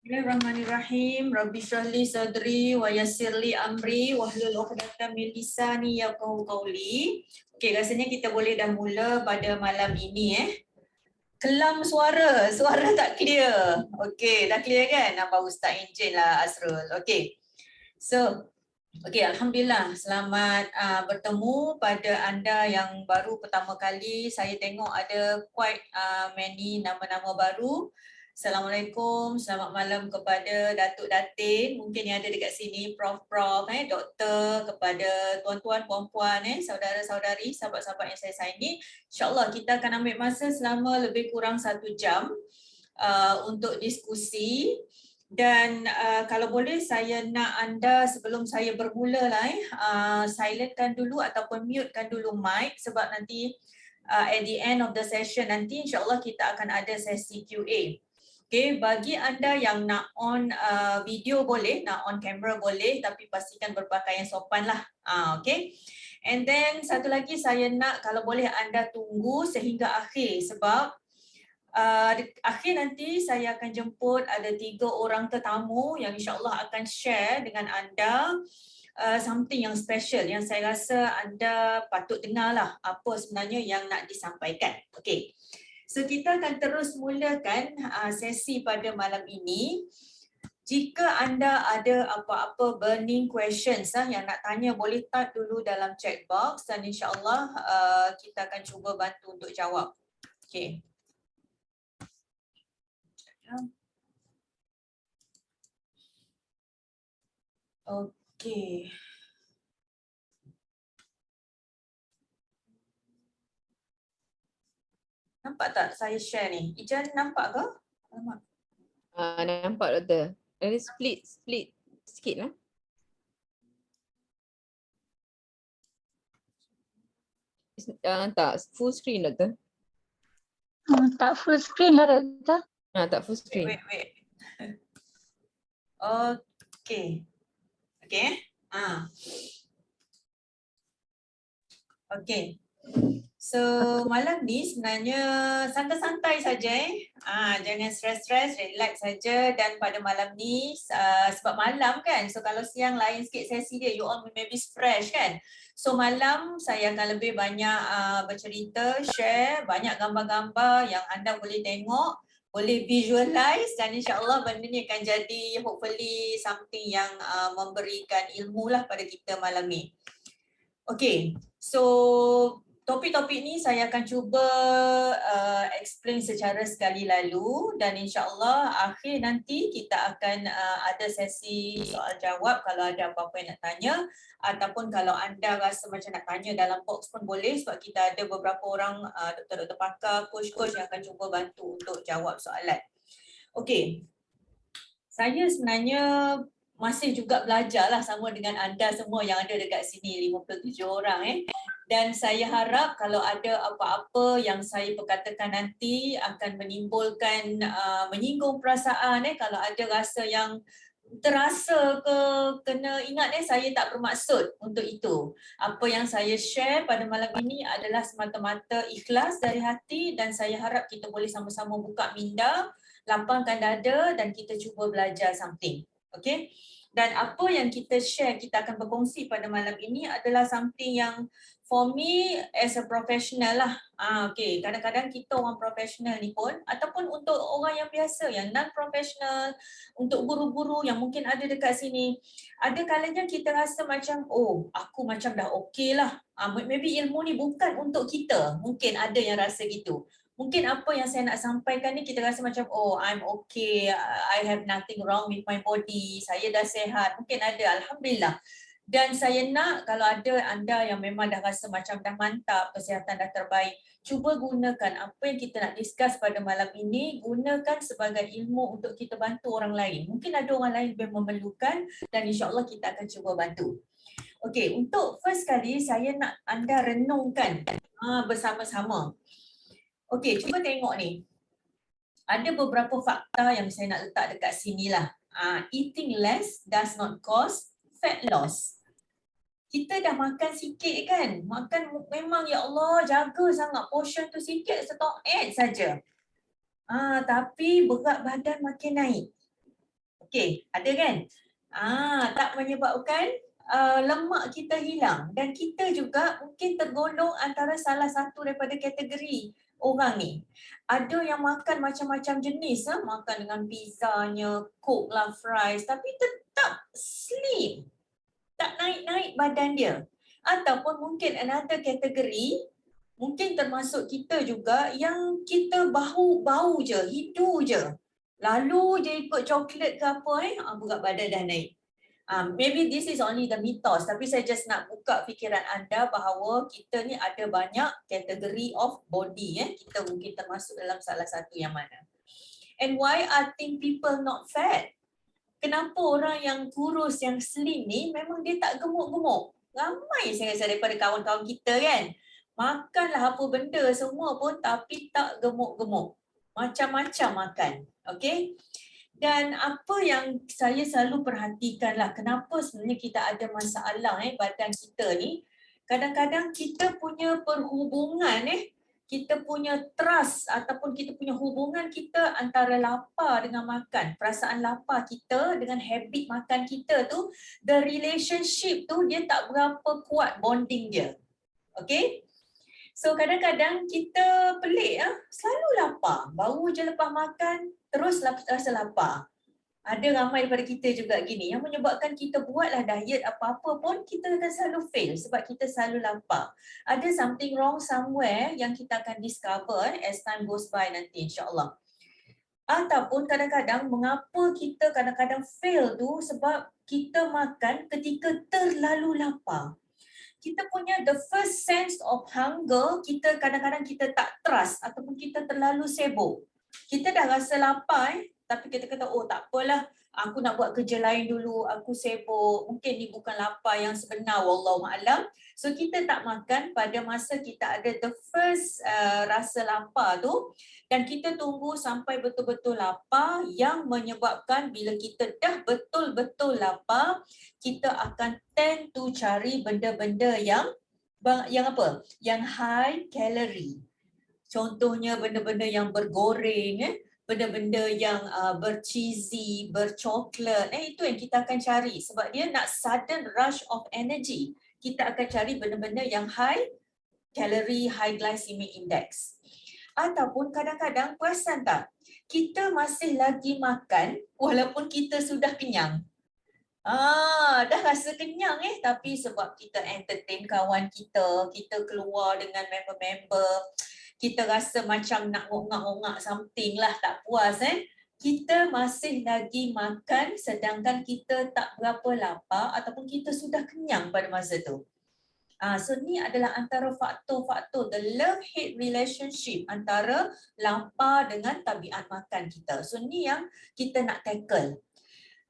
Bismillahirrahmanirrahim. Rabbi shrahli sadri wa yassirli amri wahlul 'uqdatam min lisani yafqahu qawli. Okey, rasanya kita boleh dah mula pada malam ini Kelam suara tak clear. Okey, dah clear kan? Nampak Ustaz Encik lah Asrul. Okey. So, alhamdulillah selamat bertemu pada anda yang baru pertama kali. Saya tengok ada quite many nama-nama baru. Assalamualaikum, selamat malam kepada Datuk Datin, mungkin yang ada dekat sini, Prof, Doktor, kepada tuan-tuan, puan-puan, saudara-saudari, sahabat-sahabat yang saya sayangi. InsyaAllah kita akan ambil masa selama lebih kurang 1 jam untuk diskusi. Dan kalau boleh saya nak anda sebelum saya bermula silentkan dulu ataupun mutekan dulu mic sebab nanti at the end of the session nanti insyaAllah kita akan ada sesi QA. Okay, bagi anda yang nak on video boleh, nak on camera boleh, tapi pastikan berpakaian sopan lah. Okay. And then satu lagi saya nak kalau boleh anda tunggu sehingga akhir sebab akhir nanti saya akan jemput ada 3 orang tetamu yang insyaAllah akan share dengan anda something yang special yang saya rasa anda patut dengar lah apa sebenarnya yang nak disampaikan. Okay. So kita akan terus mulakan sesi pada malam ini. Jika anda ada apa-apa burning questions yang nak tanya boleh type dulu dalam chat box dan insyaAllah kita akan cuba bantu untuk jawab. Okay. Okay. Nampak tak saya share ni? Ijan nampak ke? Nampak doktor. Ada split sikit lah. Tak full screen doktor. Tak full screen lah doktor. Tak full screen. Wait. Okay. Okay. So malam ni sebenarnya santai-santai saja jangan stres-stres, relax saja. Dan pada malam ni sebab malam kan, so kalau siang lain sikit sesi dia, you all maybe fresh kan. So malam saya akan lebih banyak bercerita, share banyak gambar-gambar yang anda boleh tengok, boleh visualize dan insyaAllah benda ni akan jadi hopefully something yang memberikan ilmu lah pada kita malam ni. Okay, so topik-topik ni saya akan cuba explain secara sekali lalu dan insyaAllah akhir nanti kita akan ada sesi soal jawab kalau ada apa-apa yang nak tanya ataupun kalau anda rasa macam nak tanya dalam box pun boleh sebab kita ada beberapa orang doktor-doktor pakar, coach-coach yang akan cuba bantu untuk jawab soalan. Okay, saya sebenarnya masih juga belajar lah sama dengan anda semua yang ada dekat sini, 57 orang Dan saya harap kalau ada apa-apa yang saya perkatakan nanti akan menimbulkan, menyinggung perasaan kalau ada rasa yang terasa ke kena ingat saya tak bermaksud untuk itu. Apa yang saya share pada malam ini adalah semata-mata ikhlas dari hati dan saya harap kita boleh sama-sama buka minda, lapangkan dada dan kita cuba belajar something. Okay? Dan apa yang kita share, kita akan berkongsi pada malam ini adalah something yang for me as a professional lah. Okay, kadang-kadang kita orang profesional ni pun ataupun untuk orang yang biasa, yang non-professional, untuk guru-guru yang mungkin ada dekat sini, ada kalanya kita rasa macam, oh aku macam dah okay lah. Maybe ilmu ni bukan untuk kita, mungkin ada yang rasa gitu. Mungkin apa yang saya nak sampaikan ni kita rasa macam oh I'm okay, I have nothing wrong with my body, saya dah sihat, mungkin ada, alhamdulillah. Dan saya nak kalau ada anda yang memang dah rasa macam dah mantap, kesihatan dah terbaik, cuba gunakan apa yang kita nak discuss pada malam ini, gunakan sebagai ilmu untuk kita bantu orang lain. Mungkin ada orang lain yang memerlukan dan insyaAllah kita akan cuba bantu. Okay, untuk first kali saya nak anda renungkan bersama-sama. Okey, cuba tengok ni. Ada beberapa fakta yang saya nak letak dekat sini lah. Eating less does not cause fat loss. Kita dah makan sikit kan? Makan memang ya Allah jaga sangat portion tu sikit, stok add saja. Tapi berat badan makin naik. Okey, ada kan? Tak menyebabkan lemak kita hilang, dan kita juga mungkin tergolong antara salah satu daripada kategori orang ni. Ada yang makan macam-macam jenis, makan dengan pizzanya, coke lah, fries, tapi tetap slim. Tak naik-naik badan dia. Ataupun mungkin another kategori, mungkin termasuk kita juga yang kita bau je, hidu je. Lalu je ikut coklat ke apa berat badan dah naik. Maybe this is only the mythos, tapi saya just nak buka fikiran anda bahawa kita ni ada banyak kategori of body. Kita mungkin termasuk dalam salah satu yang mana. And why I think people not fat? Kenapa orang yang kurus, yang slim ni memang dia tak gemuk-gemuk? Ramai saya rasa daripada kawan-kawan kita kan. Makanlah apa benda semua pun tapi tak gemuk-gemuk. Macam-macam makan. Okay? Dan apa yang saya selalu perhatikan lah, kenapa sebenarnya kita ada masalah badan kita ni. Kadang-kadang kita punya perhubungan kita punya trust ataupun kita punya hubungan kita antara lapar dengan makan, perasaan lapar kita dengan habit makan kita tu, the relationship tu dia tak berapa kuat bonding dia. Okay? So kadang-kadang kita pelik selalu lapar, baru je lepas makan terus rasa lapar. Ada ramai daripada kita juga gini yang menyebabkan kita buatlah diet apa-apa pun kita akan selalu fail sebab kita selalu lapar. Ada something wrong somewhere yang kita akan discover as time goes by nanti, insyaAllah. Ataupun kadang-kadang mengapa kita kadang-kadang fail tu sebab kita makan ketika terlalu lapar. Kita punya the first sense of hunger, kita kadang-kadang kita tak trust ataupun kita terlalu sibuk. Kita dah rasa lapar tapi kita kata, oh tak apalah, aku nak buat kerja lain dulu, aku sibuk, mungkin ni bukan lapar yang sebenar, wallahualam. So kita tak makan pada masa kita ada the first rasa lapar tu, dan kita tunggu sampai betul-betul lapar yang menyebabkan bila kita dah betul-betul lapar, kita akan tend to cari benda-benda yang apa? Yang high calorie. Contohnya benda-benda yang bergoreng, benda-benda yang bercheesy, bercoklat. Itu yang kita akan cari sebab dia nak sudden rush of energy. Kita akan cari benda-benda yang high calorie, high glycemic index. Ataupun kadang-kadang perasan tak? Kita masih lagi makan walaupun kita sudah kenyang. Dah rasa kenyang tapi sebab kita entertain kawan kita, kita keluar dengan member-member, kita rasa macam nak ngok-ngak something lah, tak puas kita masih lagi makan sedangkan kita tak berapa lapar ataupun kita sudah kenyang pada masa tu. So ni adalah antara faktor-faktor the love-hate relationship antara lapar dengan tabiat makan kita. So ni yang kita nak tackle.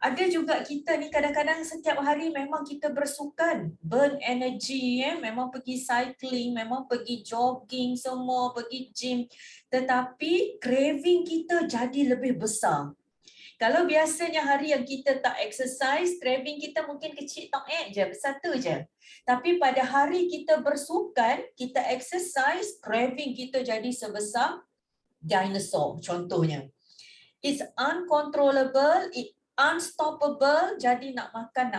Ada juga kita ni kadang-kadang setiap hari memang kita bersukan, burn energy, memang pergi cycling, memang pergi jogging semua, pergi gym. Tetapi craving kita jadi lebih besar. Kalau biasanya hari yang kita tak exercise, craving kita mungkin kecil je, satu je. Tapi pada hari kita bersukan, kita exercise, craving kita jadi sebesar dinosaur contohnya. It's uncontrollable, unstoppable, jadi nak makan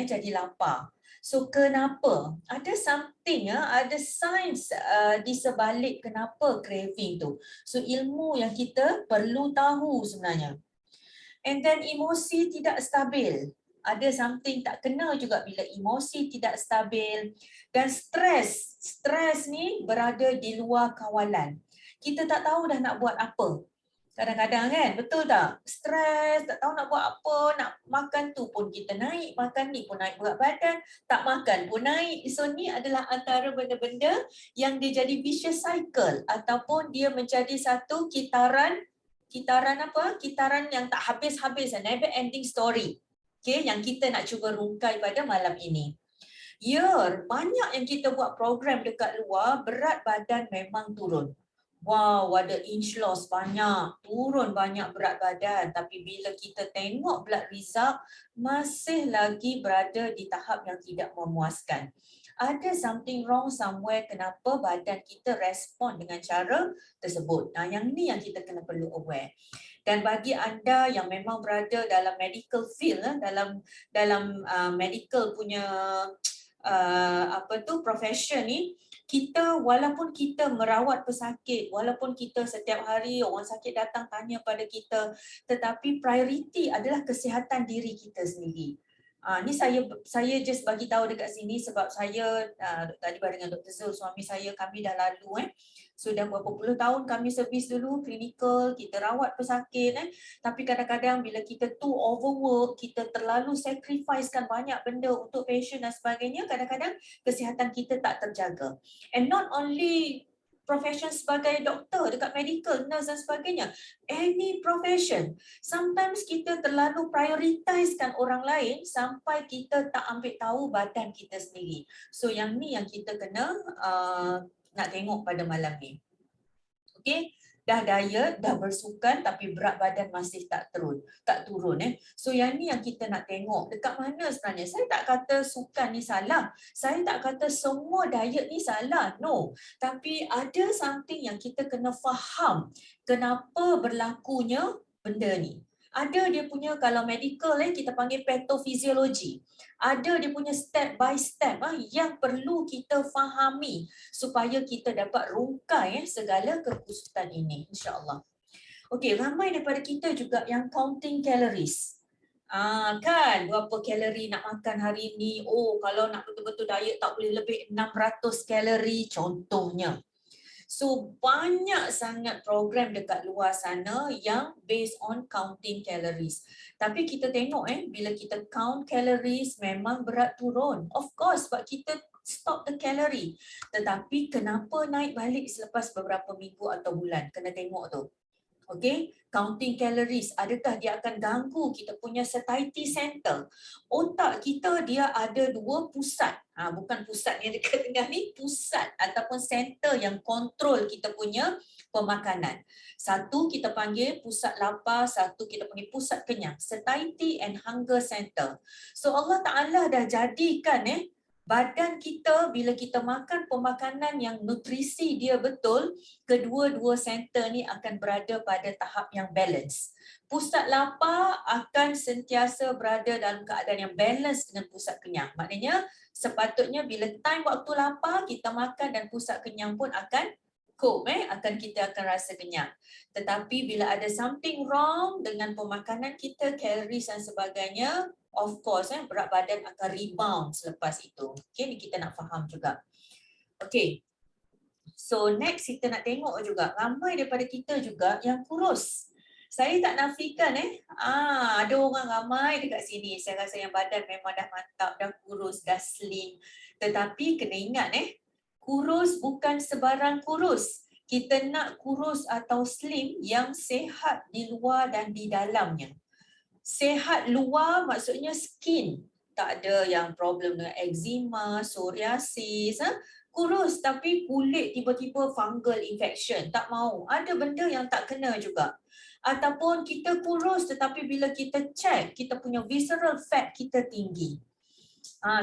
jadi lapar. So kenapa? Ada something ada science di sebalik kenapa craving tu. So ilmu yang kita perlu tahu sebenarnya. And then emosi tidak stabil. Ada something tak kena juga bila emosi tidak stabil. Dan stres ni berada di luar kawalan. Kita tak tahu dah nak buat apa. Kadang-kadang kan, betul tak? Stres, tak tahu nak buat apa, nak makan tu pun kita naik, makan ni pun naik berat badan, tak makan pun naik. So ni adalah antara benda-benda yang dia jadi vicious cycle ataupun dia menjadi satu kitaran apa? Kitaran yang tak habis-habis, never ending story. Okay, yang kita nak cuba rungkai pada malam ini. Banyak yang kita buat program dekat luar, berat badan memang turun. Wow, ada inch loss banyak, turun banyak berat badan. Tapi bila kita tengok blood result, masih lagi berada di tahap yang tidak memuaskan. Ada something wrong somewhere kenapa badan kita respon dengan cara tersebut. Yang ni yang kita kena perlu aware. Dan bagi anda yang memang berada dalam medical field, dalam medical punya profession ni, kita walaupun kita merawat pesakit, walaupun kita setiap hari orang sakit datang tanya pada kita, tetapi prioriti adalah kesihatan diri kita sendiri. Ni saya just bagi tahu dekat sini sebab saya tadi dengan Dr. Zul, suami saya, kami dah lalu sudah berapa puluh tahun kami servis dulu klinikal, kita rawat pesakit tapi kadang-kadang bila kita too overwork, kita terlalu sacrificekan banyak benda untuk patient dan sebagainya, kadang-kadang kesihatan kita tak terjaga. And not only profession sebagai doktor, dekat medical, nurse dan sebagainya, any profession, sometimes kita terlalu prioritisekan orang lain sampai kita tak ambil tahu badan kita sendiri. So yang ni yang kita kena nak tengok pada malam ni. Okey, dah diet, dah bersukan tapi berat badan masih tak turun. So yang ni yang kita nak tengok dekat mana sebenarnya. Saya tak kata sukan ni salah. Saya tak kata semua diet ni salah. No. Tapi ada something yang kita kena faham kenapa berlakunya benda ni. Ada dia punya, kalau medical kita panggil patofisiologi. Ada dia punya step by step yang perlu kita fahami supaya kita dapat rungkai segala kekusutan ini, insya-Allah. Okey, ramai daripada kita juga yang counting calories. Kan berapa kalori nak makan hari ni? Oh, kalau nak betul-betul diet tak boleh lebih 600 kalori contohnya. So banyak sangat program dekat luar sana yang based on counting calories. Tapi kita tengok bila kita count calories memang berat turun. Of course sebab kita stop the calorie. Tetapi kenapa naik balik selepas beberapa minggu atau bulan? Kena tengok tu. Okay, counting calories, adakah dia akan ganggu kita punya satiety center? Otak kita dia ada dua pusat, bukan pusat yang dekat tengah ni, pusat ataupun center yang kontrol kita punya pemakanan. Satu kita panggil pusat lapar, satu kita panggil pusat kenyang, satiety and hunger center. So Allah Ta'ala dah jadikan badan kita bila kita makan pemakanan yang nutrisi dia betul, kedua-dua center ni akan berada pada tahap yang balance. Pusat lapar akan sentiasa berada dalam keadaan yang balance dengan pusat kenyang. Maknanya sepatutnya bila time waktu lapar kita makan dan pusat kenyang pun akan cope, kita akan rasa kenyang. Tetapi bila ada something wrong dengan pemakanan kita, calories dan sebagainya, of course berat badan akan rebound selepas itu. Okay, ni kita nak faham juga. Okay, so next kita nak tengok juga ramai daripada kita juga yang kurus. Saya tak nafikan ada orang ramai dekat sini, saya rasa yang badan memang dah mantap, dah kurus, dah slim. Tetapi kena ingat kurus bukan sebarang kurus. Kita nak kurus atau slim yang sihat di luar dan di dalamnya. Sehat luar maksudnya skin, tak ada yang problem dengan eczema, psoriasis, kurus tapi kulit tiba-tiba fungal infection, tak mau. Ada benda yang tak kena juga. Ataupun kita kurus tetapi bila kita check, kita punya visceral fat kita tinggi.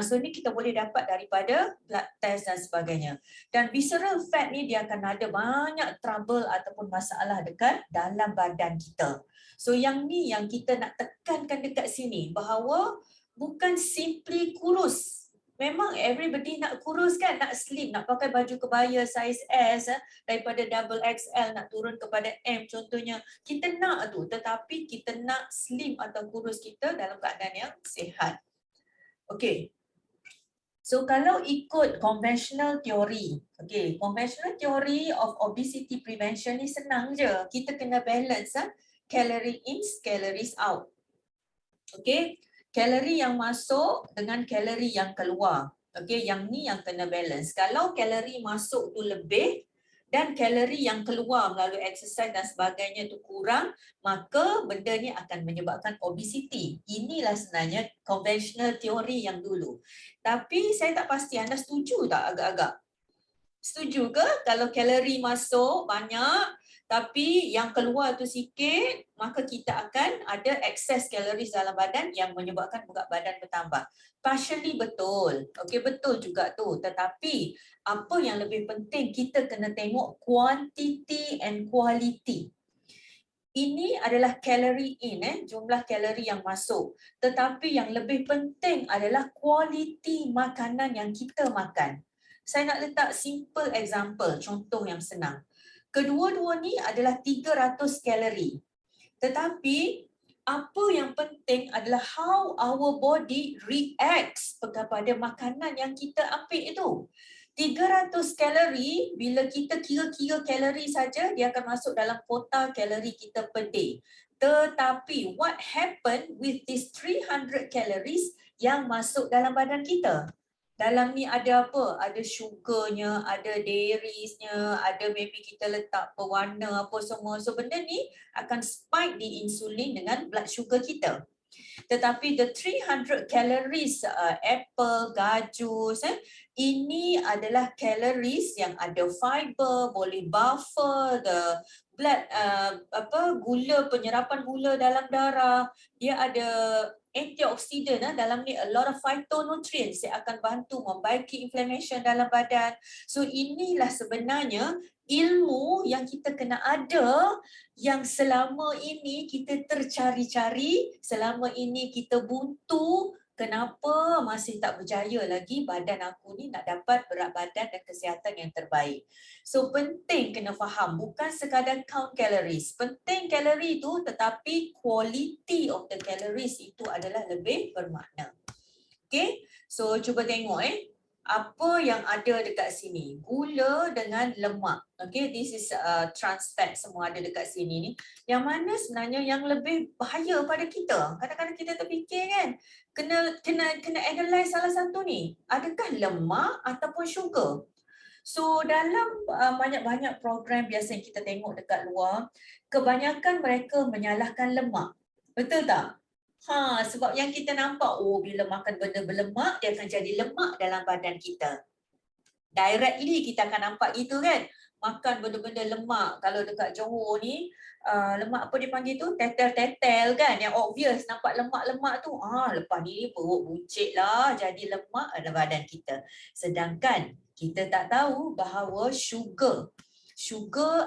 So ni kita boleh dapat daripada blood test dan sebagainya. Dan visceral fat ni dia akan ada banyak trouble ataupun masalah dekat dalam badan kita. So yang ni yang kita nak tekankan dekat sini, bahawa bukan simply kurus. Memang everybody nak kurus kan, nak slim, nak pakai baju kebaya size S daripada double XL nak turun kepada M contohnya. Kita nak tu, tetapi kita nak slim atau kurus kita dalam keadaan yang sihat. Okay. So kalau ikut conventional theory, conventional theory of obesity prevention ni senang je. Kita kena balance calorie in, calories out. Okay, kalori yang masuk dengan kalori yang keluar. Okay, yang ni yang kena balance. Kalau kalori masuk tu lebih dan kalori yang keluar melalui exercise dan sebagainya tu kurang, maka benda ni akan menyebabkan obesity. Inilah sebenarnya conventional theory yang dulu. Tapi saya tak pasti anda setuju tak agak-agak? Setuju ke kalau kalori masuk banyak tapi yang keluar tu sikit, maka kita akan ada excess calories dalam badan yang menyebabkan berat badan bertambah. Partially betul. Okey, betul juga tu. Tetapi apa yang lebih penting, kita kena tengok quantity and quality. Ini adalah kalori in, jumlah kalori yang masuk. Tetapi yang lebih penting adalah kualiti makanan yang kita makan. Saya nak letak simple example, contoh yang senang. Kedua-dua ni adalah 300 kalori. Tetapi apa yang penting adalah how our body reacts kepada makanan yang kita ambil itu. 300 kalori, bila kita kira-kira kalori saja, dia akan masuk dalam kota kalori kita per day. Tetapi what happen with these 300 calories yang masuk dalam badan kita? Dalam ni ada apa? Ada sugarnya, ada dairies-nya, ada maybe kita letak pewarna apa semua. So benda ni akan spike di insulin dengan blood sugar kita. Tetapi the 300 calories apple, gajus, ini adalah calories yang ada fiber, boleh buffer the blood gula, penyerapan gula dalam darah. Dia ada antioksidan dalam ni, a lot of phytonutrients yang akan bantu membaiki inflammation dalam badan. So inilah sebenarnya ilmu yang kita kena ada, yang selama ini kita tercari-cari, selama ini kita buntu. Kenapa masih tak berjaya lagi badan aku ni nak dapat berat badan dan kesihatan yang terbaik. So penting kena faham, bukan sekadar count calories. Penting kalori tu, tetapi quality of the calories itu adalah lebih bermakna. Okay, so cuba tengok apa yang ada dekat sini. Gula dengan lemak. Okay, this is trans fat, semua ada dekat sini ni. Yang mana sebenarnya yang lebih bahaya pada kita? Kadang-kadang kita terfikir kan, kena analyze salah satu ni. Adakah lemak ataupun sugar? So dalam banyak-banyak program biasa yang kita tengok dekat luar, kebanyakan mereka menyalahkan lemak. Betul tak? Sebab yang kita nampak, bila makan benda berlemak, dia akan jadi lemak dalam badan kita. Directly kita akan nampak gitu kan. Makan benda-benda lemak. Kalau dekat Johor ni, lemak apa dia panggil tu? Tetel-tetel kan. Yang obvious nampak lemak-lemak tu. Lepas ni perut buncit lah, jadi lemak dalam badan kita. Sedangkan kita tak tahu bahawa sugar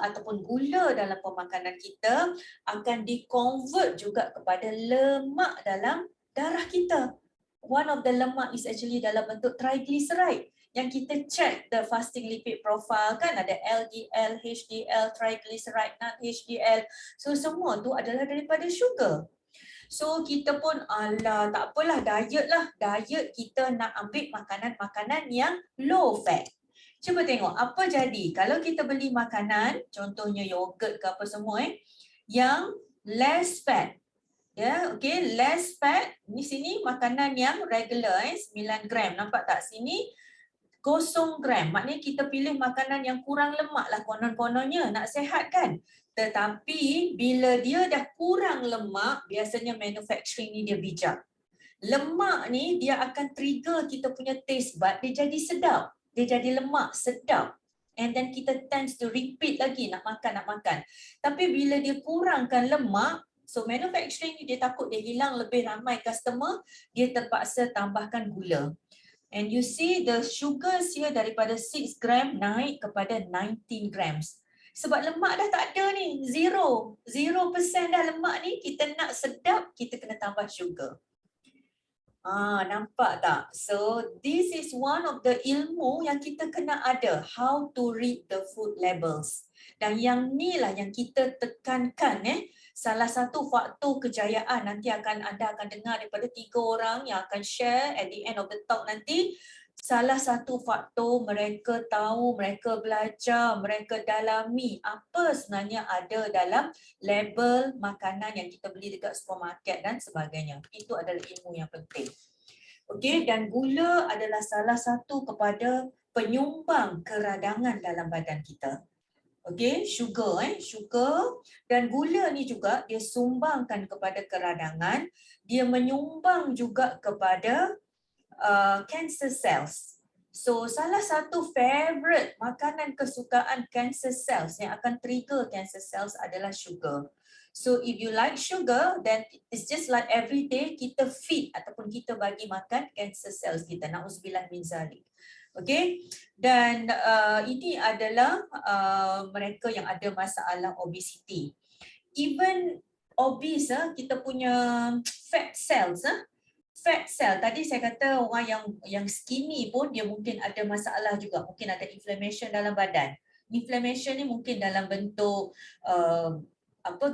ataupun gula dalam pemakanan kita akan di-convert juga kepada lemak dalam darah kita. One of the lemak is actually dalam bentuk triglyceride. Yang kita check the fasting lipid profile kan, ada LDL, HDL, triglyceride, non-HDL. So semua tu adalah daripada sugar. So kita pun tak apalah, diet lah. Diet kita nak ambil makanan-makanan yang low fat. Cuba tengok apa jadi kalau kita beli makanan, contohnya yogurt ke apa semua yang less fat. Ya, okay, less fat. Di sini makanan yang regular 9 gram. Nampak tak sini? 0 gram. Maknanya kita pilih makanan yang kurang lemak lah konon-kononnya, nak sihat kan. Tetapi bila dia dah kurang lemak, biasanya manufacturing ni dia bijak. Lemak ni dia akan trigger kita punya taste bud, dia jadi sedap. Dia jadi lemak, sedap. And then kita tends to repeat lagi nak makan. Tapi bila dia kurangkan lemak, so manufacturing ni dia takut dia hilang lebih ramai customer, dia terpaksa tambahkan gula. And you see the sugars here daripada 6 gram naik kepada 19 grams. Sebab lemak dah tak ada ni, 0% dah lemak ni, kita nak sedap, kita kena tambah sugar. Nampak tak? So this is one of the ilmu yang kita kena ada, how to read the food labels. Dan yang ni lah yang kita tekankan salah satu faktor kejayaan. Nanti anda akan dengar daripada 3 orang yang akan share at the end of the talk nanti. Salah satu faktor mereka tahu, mereka belajar, mereka dalami apa sebenarnya ada dalam label makanan yang kita beli dekat supermarket dan sebagainya. Itu adalah ilmu yang penting. Okey, dan gula adalah salah satu kepada penyumbang keradangan dalam badan kita. Okey, sugar dan gula ni juga dia sumbangkan kepada keradangan, dia menyumbang juga kepada cancer cells. So salah satu favorite makanan kesukaan cancer cells yang akan trigger cancer cells adalah sugar. So if you like sugar, then it's just like every day kita feed ataupun kita bagi makan cancer cells kita. Na'udzubillah min zalik. Okay, dan ini adalah mereka yang ada masalah obesity. even obese, kita punya fat cells, fat cell tadi saya kata orang yang skinny pun dia mungkin ada masalah juga, mungkin ada inflammation dalam badan. Inflammation ni mungkin dalam bentuk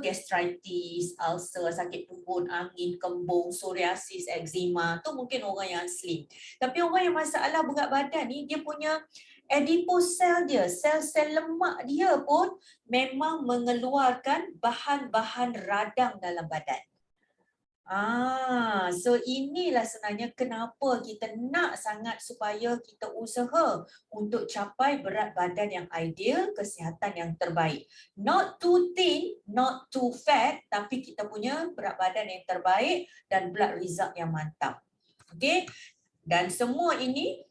gastritis, ulcer, sakit perut, angin, kembung, psoriasis, eczema, tu mungkin orang yang slim. Tapi orang yang masalah berat badan ni dia punya adipose cell dia, sel-sel lemak dia pun memang mengeluarkan bahan-bahan radang dalam badan. So inilah sebenarnya kenapa kita nak sangat supaya kita usaha untuk capai berat badan yang ideal, kesihatan yang terbaik. Not too thin, not too fat, tapi kita punya berat badan yang terbaik dan blood result yang mantap. Okay, dan semua ini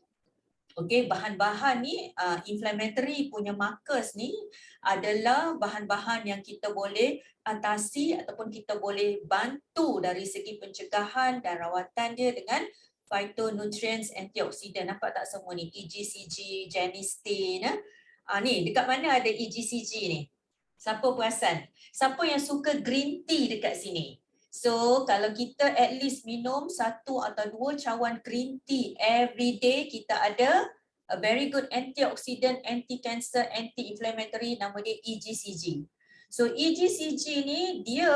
bahan-bahan ni, inflammatory punya markers ni adalah bahan-bahan yang kita boleh atasi ataupun kita boleh bantu dari segi pencegahan dan rawatan dia dengan phytonutrients, antioksidan. Nampak tak semua ni? EGCG, genistein. Ni dekat mana ada EGCG ni? Siapa perasan? Siapa yang suka green tea dekat sini? So, kalau kita at least minum 1 atau 2 cawan green tea every day, kita ada a very good antioxidant, anti-cancer, anti-inflammatory, nama dia EGCG. So, EGCG ni dia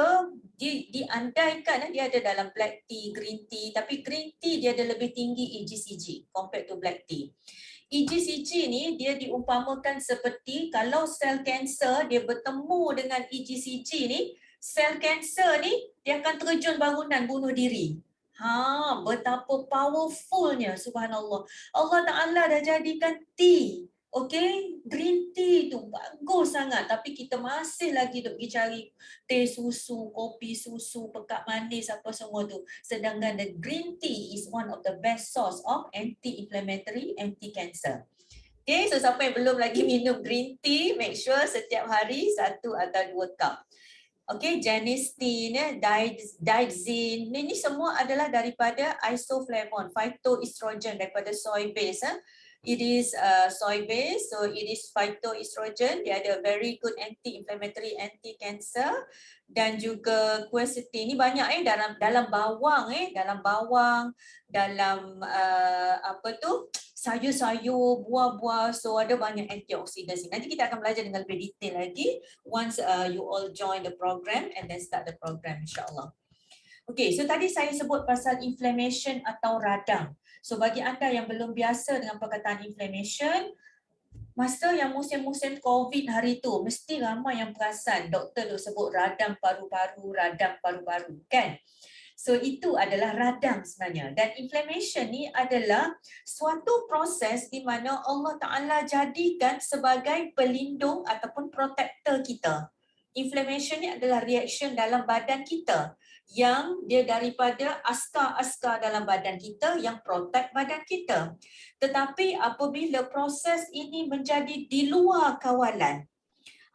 diandaikan dia ada dalam black tea, green tea, tapi green tea dia ada lebih tinggi EGCG compared to black tea. EGCG ni dia diumpamakan seperti kalau sel kanser dia bertemu dengan EGCG ni, sel kanser ni dia akan terjun bangunan bunuh diri. Betapa powerfulnya, subhanallah. Allah Ta'ala dah jadikan tea. Okay, green tea tu bagus sangat, tapi kita masih lagi duk pergi cari teh susu, kopi susu, pekat manis apa semua tu. Sedangkan the green tea is one of the best source of anti-inflammatory, anti-cancer. Okay, so siapa yang belum lagi minum green tea, make sure setiap hari 1 atau 2 cup. Okay, genistein, daidzein, ini semua adalah daripada isoflavone, phytoestrogen daripada soy base. It is soy base, so it is phytoestrogen. Dia ada very good anti-inflammatory, anti-cancer, dan juga quercetin. Ini banyak dalam bawang, dalam sayur-sayur, buah-buah. So ada banyak antioksidan. Nanti kita akan belajar dengan lebih detail lagi once you all join the program and then start the program, insyaAllah. Okay, so tadi saya sebut pasal inflammation atau radang. So bagi anda yang belum biasa dengan perkataan inflammation, masa yang musim-musim COVID hari tu, mesti ramai yang perasan doktor tu sebut radang paru-paru, kan? So itu adalah radang sebenarnya. Dan inflammation ni adalah suatu proses di mana Allah Ta'ala jadikan sebagai pelindung ataupun protector kita. Inflammation ni adalah reaction dalam badan kita yang dia daripada askar-askar dalam badan kita yang protect badan kita. Tetapi apabila proses ini menjadi di luar kawalan,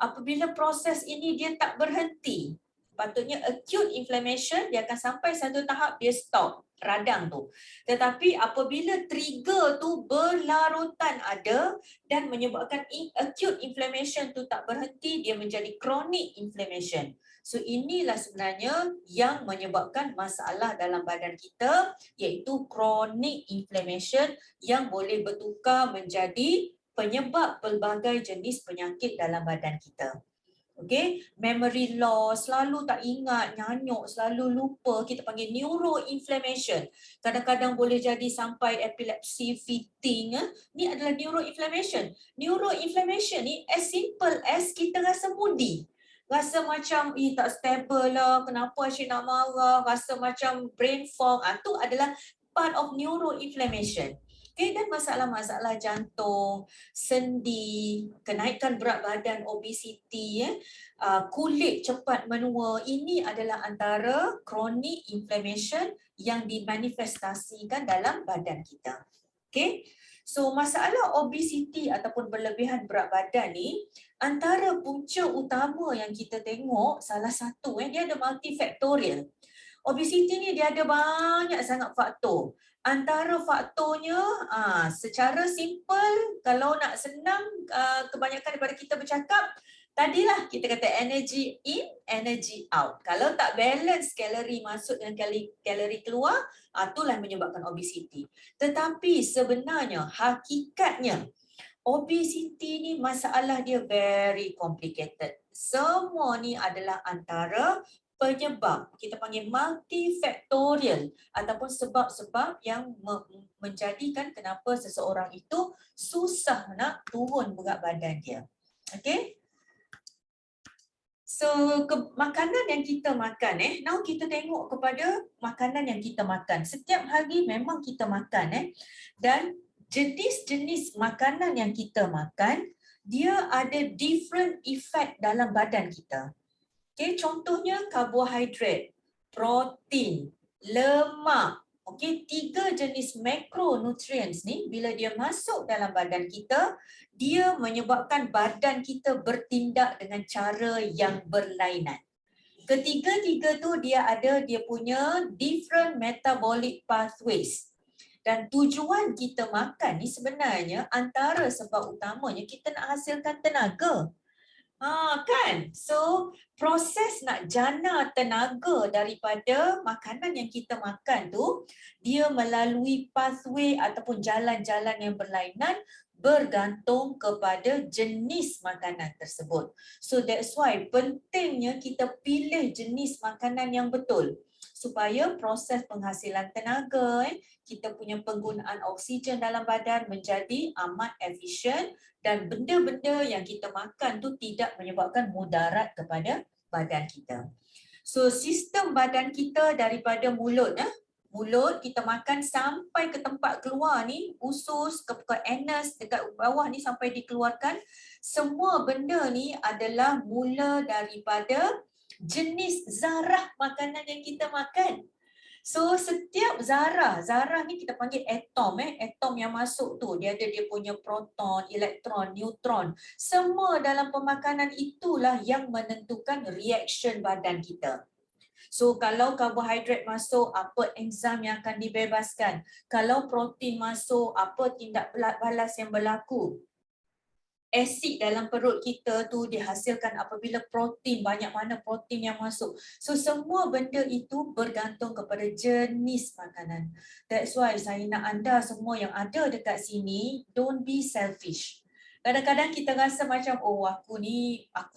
apabila proses ini dia tak berhenti, patutnya acute inflammation dia akan sampai satu tahap dia stop, radang tu. Tetapi apabila trigger tu berlarutan ada dan menyebabkan acute inflammation tu tak berhenti, dia menjadi chronic inflammation. So inilah sebenarnya yang menyebabkan masalah dalam badan kita, iaitu chronic inflammation yang boleh bertukar menjadi penyebab pelbagai jenis penyakit dalam badan kita. Okay, memory loss, selalu tak ingat, nyanyuk, selalu lupa, kita panggil neuroinflammation. Kadang-kadang boleh jadi sampai epilepsi, fitting. Ni adalah neuroinflammation. Neuroinflammation ni as simple as kita rasa moody. Rasa macam tak stable lah, kenapa asyik nak marah, rasa macam brain fog. Itu adalah part of neuroinflammation. Okay, dan masalah-masalah jantung, sendi, kenaikan berat badan, obesity, kulit cepat menua, ini adalah antara chronic inflammation yang dimanifestasikan dalam badan kita. Okay, so masalah obesity ataupun berlebihan berat badan ni, antara punca utama yang kita tengok, salah satu, dia ada multifaktorial. Obesity ni dia ada banyak sangat faktor. Antara faktornya, secara simple, kalau nak senang, kebanyakan daripada kita bercakap, Tadilah kita kata energy in, energy out. Kalau tak balance kalori masuk dengan kalori keluar, itulah menyebabkan obesiti. Tetapi sebenarnya, hakikatnya, obesiti ni masalah dia very complicated. Semua ni adalah antara penyebab, kita panggil multifactorial ataupun sebab-sebab yang menjadikan kenapa seseorang itu susah nak turun berat badan dia. Okay? So, makanan yang kita makan, now kita tengok kepada makanan yang kita makan. Setiap hari memang kita makan, dan jenis-jenis makanan yang kita makan, dia ada different effect dalam badan kita. Okay, contohnya karbohidrat, protein, lemak. Okay, 3 jenis makronutrients ni bila dia masuk dalam badan kita, dia menyebabkan badan kita bertindak dengan cara yang berlainan. Ketiga-tiga tu dia punya different metabolic pathways. Dan tujuan kita makan ni sebenarnya antara sebab utamanya kita nak hasilkan tenaga. Kan? So, proses nak jana tenaga daripada makanan yang kita makan tu, dia melalui pathway ataupun jalan-jalan yang berlainan bergantung kepada jenis makanan tersebut. So, that's why pentingnya kita pilih jenis makanan yang betul supaya proses penghasilan tenaga, kita punya penggunaan oksigen dalam badan menjadi amat efisien dan benda-benda yang kita makan tu tidak menyebabkan mudarat kepada badan kita. So sistem badan kita daripada mulut, mulut kita makan sampai ke tempat keluar ni, usus, ke anus dekat bawah ni sampai dikeluarkan, semua benda ni adalah mula daripada jenis zarah makanan yang kita makan. So setiap zarah ni kita panggil atom, atom yang masuk tu dia ada dia punya proton, elektron, neutron. Semua dalam pemakanan itulah yang menentukan reaction badan kita. So kalau karbohidrat masuk, apa enzim yang akan dibebaskan? Kalau protein masuk, apa tindak balas yang berlaku? Asid dalam perut kita tu dihasilkan apabila protein, banyak mana protein yang masuk. So semua benda itu bergantung kepada jenis makanan. That's why saya nak anda semua yang ada dekat sini, don't be selfish. Kadang-kadang kita rasa macam, oh aku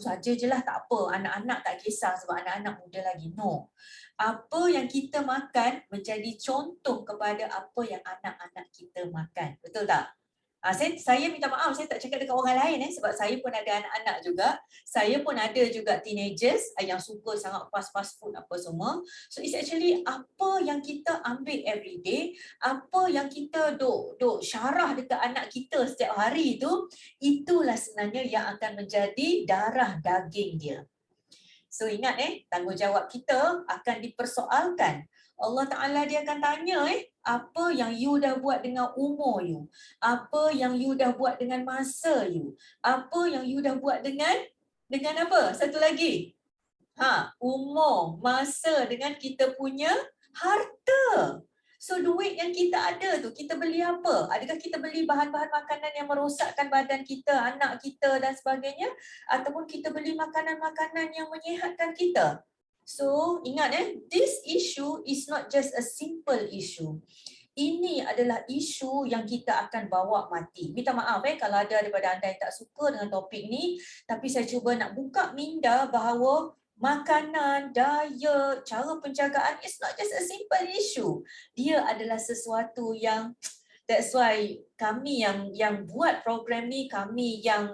saja je lah, tak apa. Anak-anak tak kisah sebab anak-anak muda lagi. No. Apa yang kita makan menjadi contoh kepada apa yang anak-anak kita makan. Betul tak? Saya minta maaf, saya tak cakap dekat orang lain sebab saya pun ada anak-anak juga. Saya pun ada juga teenagers yang suka sangat fast food apa semua. So it's actually apa yang kita ambil every day, apa yang kita duk syarah dekat anak kita setiap hari tu, itulah sebenarnya yang akan menjadi darah daging dia. So ingat tanggungjawab kita akan dipersoalkan. Allah Ta'ala dia akan tanya apa yang you dah buat dengan umur you? Apa yang you dah buat dengan masa you? Apa yang you dah buat dengan apa? Satu lagi. Umur, masa dengan kita punya harta. So duit yang kita ada tu, kita beli apa? Adakah kita beli bahan-bahan makanan yang merosakkan badan kita, anak kita dan sebagainya? Ataupun kita beli makanan-makanan yang menyihatkan kita? So ingat this issue is not just a simple issue. Ini adalah isu yang kita akan bawa mati. Minta maaf kalau ada daripada anda yang tak suka dengan topik ni, tapi saya cuba nak buka minda bahawa makanan, diet, cara penjagaan is not just a simple issue. Dia adalah sesuatu yang, that's why kami yang buat program ni, kami yang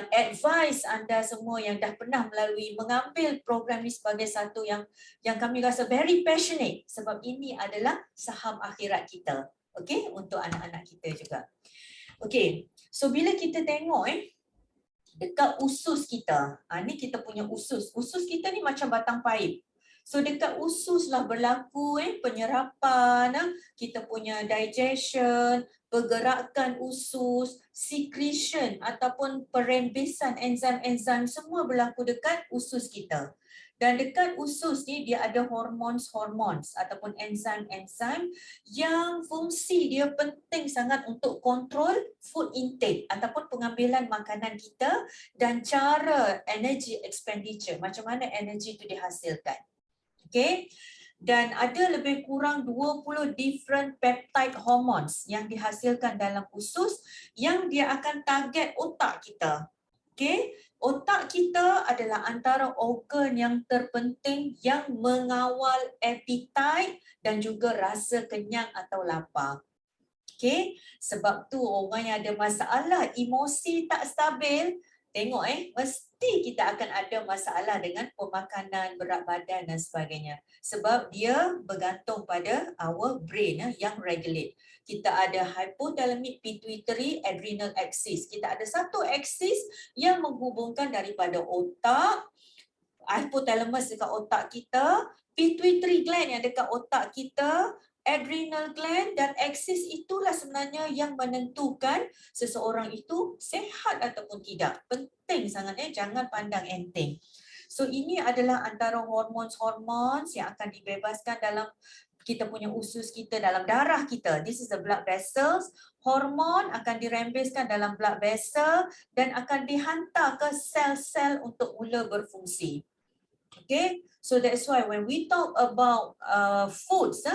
advise anda semua yang dah pernah mengambil program ni sebagai satu yang kami rasa very passionate sebab ini adalah saham akhirat kita. Okay, untuk anak-anak kita juga. Okay, so bila kita tengok dekat usus kita, ni kita punya usus. Usus kita ni macam batang paip. So dekat usus lah berlaku penyerapan, kita punya digestion, pergerakan usus, secretion ataupun perembesan enzim-enzim semua berlaku dekat usus kita. Dan dekat usus ni dia ada hormons ataupun enzim-enzim yang fungsi dia penting sangat untuk kontrol food intake ataupun pengambilan makanan kita dan cara energy expenditure, macam mana energi itu dihasilkan. Okay. Dan ada lebih kurang 20 different peptide hormones yang dihasilkan dalam usus yang dia akan target otak kita. Okay. Otak kita adalah antara organ yang terpenting yang mengawal appetite dan juga rasa kenyang atau lapar. Okay. Sebab tu orang yang ada masalah emosi tak stabil, tengok mesti kita akan ada masalah dengan pemakanan, berat badan dan sebagainya. Sebab dia bergantung pada our brain yang regulate. Kita ada hypothalamic pituitary adrenal axis. Kita ada satu axis yang menghubungkan daripada otak, hypothalamus dekat otak kita, pituitary gland yang dekat otak kita, adrenal gland, dan axis itulah sebenarnya yang menentukan seseorang itu sehat ataupun tidak. Penting sangat jangan pandang enteng. So ini adalah antara hormon-hormon yang akan dibebaskan dalam kita punya usus kita, dalam darah kita. This is the blood vessels. Hormon akan dirembeskan dalam blood vessel dan akan dihantar ke sel-sel untuk mula berfungsi. Okay, so that's why when we talk about foods,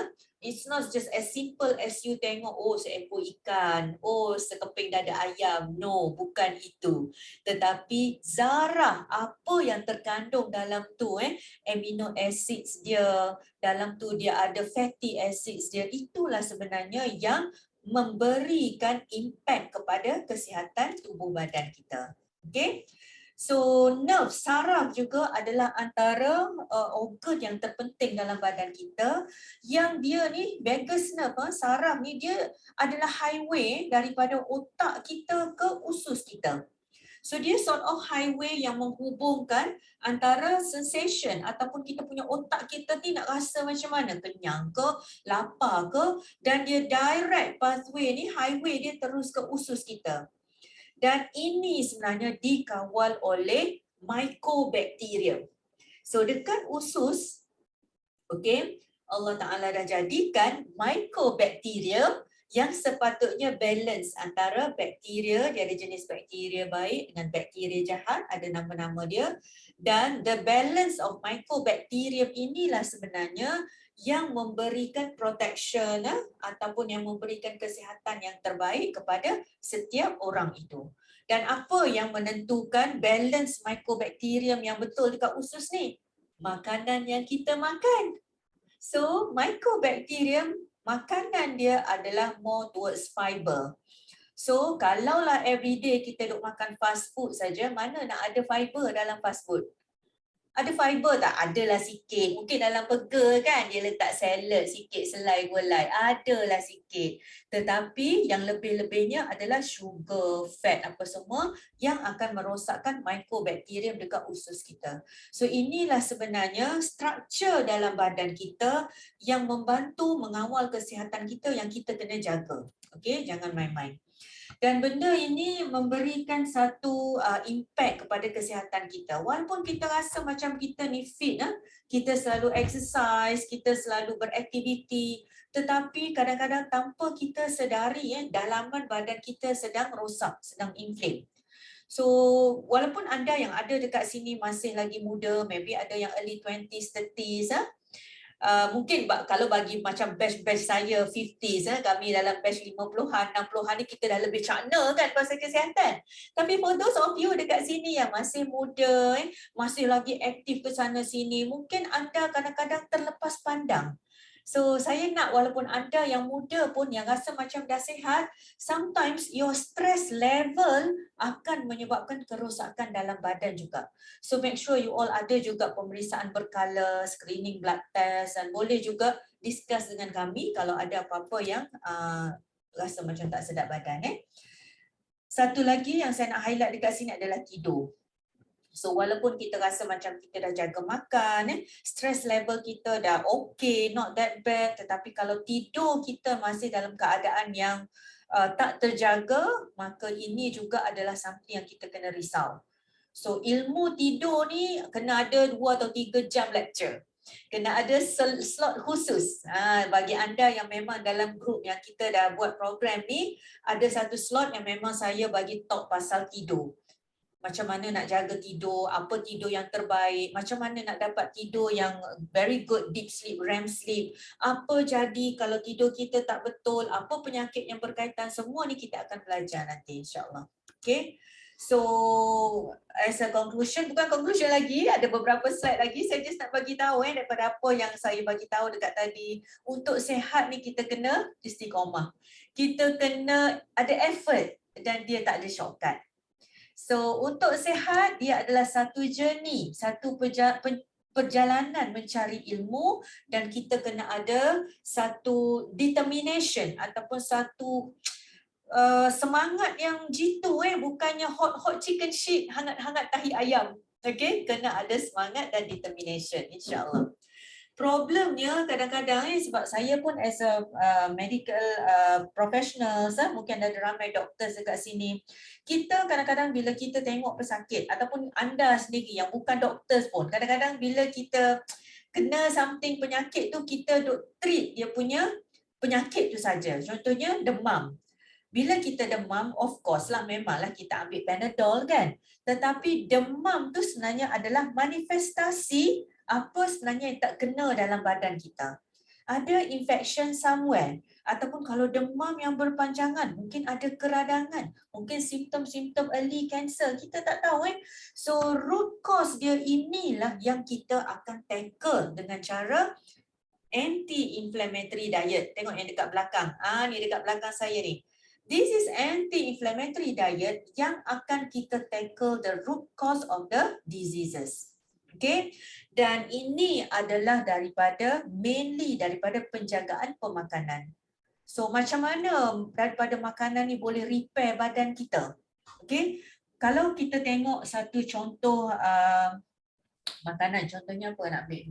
it's not just as simple as you tengok, oh seekor ikan, oh sekeping dada ayam. No, bukan itu. Tetapi zarah apa yang terkandung dalam tu, amino acids dia, dalam tu dia ada fatty acids dia, itulah sebenarnya yang memberikan impact kepada kesihatan tubuh badan kita. Okay. So nerve, saraf juga adalah antara organ yang terpenting dalam badan kita, yang dia ni vagus nerve, saraf ni dia adalah highway daripada otak kita ke usus kita. So dia sort of highway yang menghubungkan antara sensation ataupun kita punya otak kita ni nak rasa macam mana, kenyang ke, lapar ke, dan dia direct pathway ni, highway dia terus ke usus kita. Dan ini sebenarnya dikawal oleh mycobacterium. So dekat usus, okay, Allah Ta'ala dah jadikan mycobacterium yang sepatutnya balance antara bakteria, dia ada jenis bakteria baik dengan bakteria jahat, ada nama-nama dia. Dan the balance of mycobacterium inilah sebenarnya yang memberikan protection ataupun yang memberikan kesihatan yang terbaik kepada setiap orang itu. Dan apa yang menentukan balance mycobacterium yang betul dekat usus ni? Makanan yang kita makan. So mycobacterium, makanan dia adalah more towards fiber. So kalaulah everyday kita duk makan fast food saja, mana nak ada fiber dalam fast food? Ada fiber tak? Adalah sikit. Mungkin dalam burger kan dia letak salad sikit, selai gulai. Adalah sikit. Tetapi yang lebih-lebihnya adalah sugar, fat apa semua yang akan merosakkan mycobacterium dekat usus kita. So inilah sebenarnya struktur dalam badan kita yang membantu mengawal kesihatan kita yang kita kena jaga. Okey, jangan main-main. Dan benda ini memberikan satu impact kepada kesihatan kita. Walaupun kita rasa macam kita ni fit, kita selalu exercise, kita selalu beraktiviti, tetapi kadang-kadang tanpa kita sedari, dalaman badan kita sedang rosak, sedang inflame. So walaupun anda yang ada dekat sini masih lagi muda, maybe ada yang early 20s, 30s, mungkin kalau bagi macam batch saya 50s, kami dalam batch 50-an, 60-an ni kita dah lebih cakna kan pasal kesihatan. Tapi for those of you dekat sini yang masih muda, masih lagi aktif ke sana sini, mungkin anda kadang-kadang terlepas pandang. So saya nak walaupun anda yang muda pun yang rasa macam dah sihat, sometimes your stress level akan menyebabkan kerosakan dalam badan juga. So make sure you all ada juga pemeriksaan berkala, screening blood test, dan boleh juga discuss dengan kami kalau ada apa-apa yang rasa macam tak sedap badan. Satu lagi yang saya nak highlight dekat sini adalah tidur. So walaupun kita rasa macam kita dah jaga makan, stress level kita dah okay, not that bad, tetapi kalau tidur kita masih dalam keadaan yang tak terjaga, maka ini juga adalah something yang kita kena risau. So ilmu tidur ni kena ada 2 atau 3 jam lecture. Kena ada slot khusus. Bagi anda yang memang dalam grup yang kita dah buat program ni, ada satu slot yang memang saya bagi talk pasal tidur. Macam mana nak jaga tidur, apa tidur yang terbaik, macam mana nak dapat tidur yang very good deep sleep, REM sleep, apa jadi kalau tidur kita tak betul, apa penyakit yang berkaitan, semua ni kita akan belajar nanti insyaAllah. Okay. So as a conclusion, bukan conclusion lagi, ada beberapa slide lagi, saya just nak bagi tahu daripada apa yang saya bagi tahu dekat tadi. Untuk sihat ni kita kena istiqamah. Kita kena ada effort dan dia tak ada shortcut. So untuk sihat dia adalah satu journey, satu perjalanan mencari ilmu dan kita kena ada satu determination ataupun satu semangat yang jitu bukannya hot chicken shit, hangat-hangat tahi ayam. Okay, kena ada semangat dan determination insya-Allah. Problemnya kadang-kadang sebab saya pun as a medical professional, mungkin ada ramai doktor dekat sini. Kita kadang-kadang bila kita tengok pesakit ataupun anda sendiri yang bukan doktor pun, kadang-kadang bila kita kena something penyakit tu, kita duk treat dia punya penyakit tu saja. Contohnya demam. Bila kita demam, of course lah memanglah kita ambil Panadol kan. Tetapi demam tu sebenarnya adalah manifestasi apa sebenarnya yang tak kena dalam badan kita. Ada infection somewhere. Ataupun kalau demam yang berpanjangan, mungkin ada keradangan. Mungkin simptom-simptom early cancer. Kita tak tahu So root cause dia inilah yang kita akan tackle dengan cara anti-inflammatory diet. Tengok yang dekat belakang. Ni dekat belakang saya ni. This is anti-inflammatory diet yang akan kita tackle the root cause of the diseases. Okay, dan ini adalah mainly daripada penjagaan pemakanan. So macam mana daripada makanan ni boleh repair badan kita? Okay, kalau kita tengok satu contoh makanan, contohnya apa nak ambil?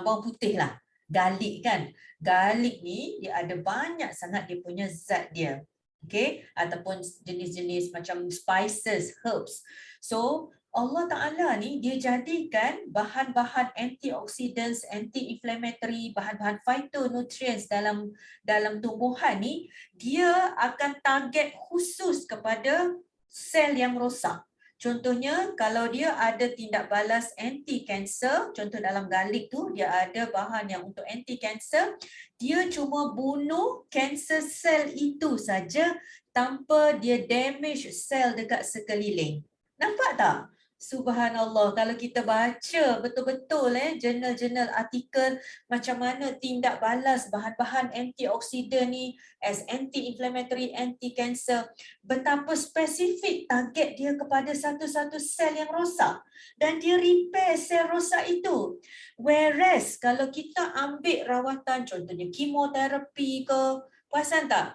Bawang putih lah, garlic kan. Garlic ni dia ada banyak sangat dia punya zat dia. Okay, ataupun jenis-jenis macam spices, herbs. So Allah Ta'ala ni dia jadikan bahan-bahan antioxidants, anti-inflammatory, bahan-bahan phytonutrients dalam tumbuhan ni, dia akan target khusus kepada sel yang rosak. Contohnya kalau dia ada tindak balas anti-cancer, contoh dalam garlic tu dia ada bahan yang untuk anti-cancer, dia cuma bunuh cancer cell itu saja tanpa dia damage sel dekat sekeliling. Nampak tak? Subhanallah, kalau kita baca betul-betul jurnal-jurnal artikel macam mana tindak balas bahan-bahan antioksidan ni as anti-inflammatory, anti-cancer, betapa spesifik target dia kepada satu-satu sel yang rosak dan dia repair sel rosak itu. Whereas kalau kita ambil rawatan contohnya kemoterapi ke, perasan tak?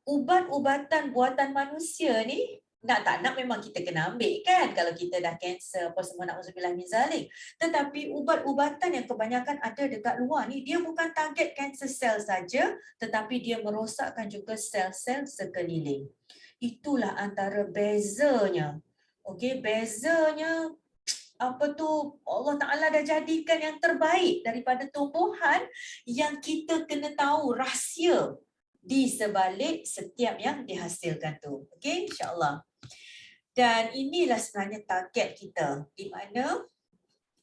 Ubat-ubatan buatan manusia ni nak tak nak memang kita kena ambil kan kalau kita dah kanser apa semua, na'udzubillah min zalik. Tetapi ubat-ubatan yang kebanyakan ada dekat luar ni dia bukan target kanser sel saja tetapi dia merosakkan juga sel-sel sekeliling. Itulah antara bezanya. Okey, bezanya apa tu, Allah Ta'ala dah jadikan yang terbaik daripada tumbuhan yang kita kena tahu rahsia di sebalik setiap yang dihasilkan tu. Okey, insya-Allah. Dan inilah sebenarnya target kita di mana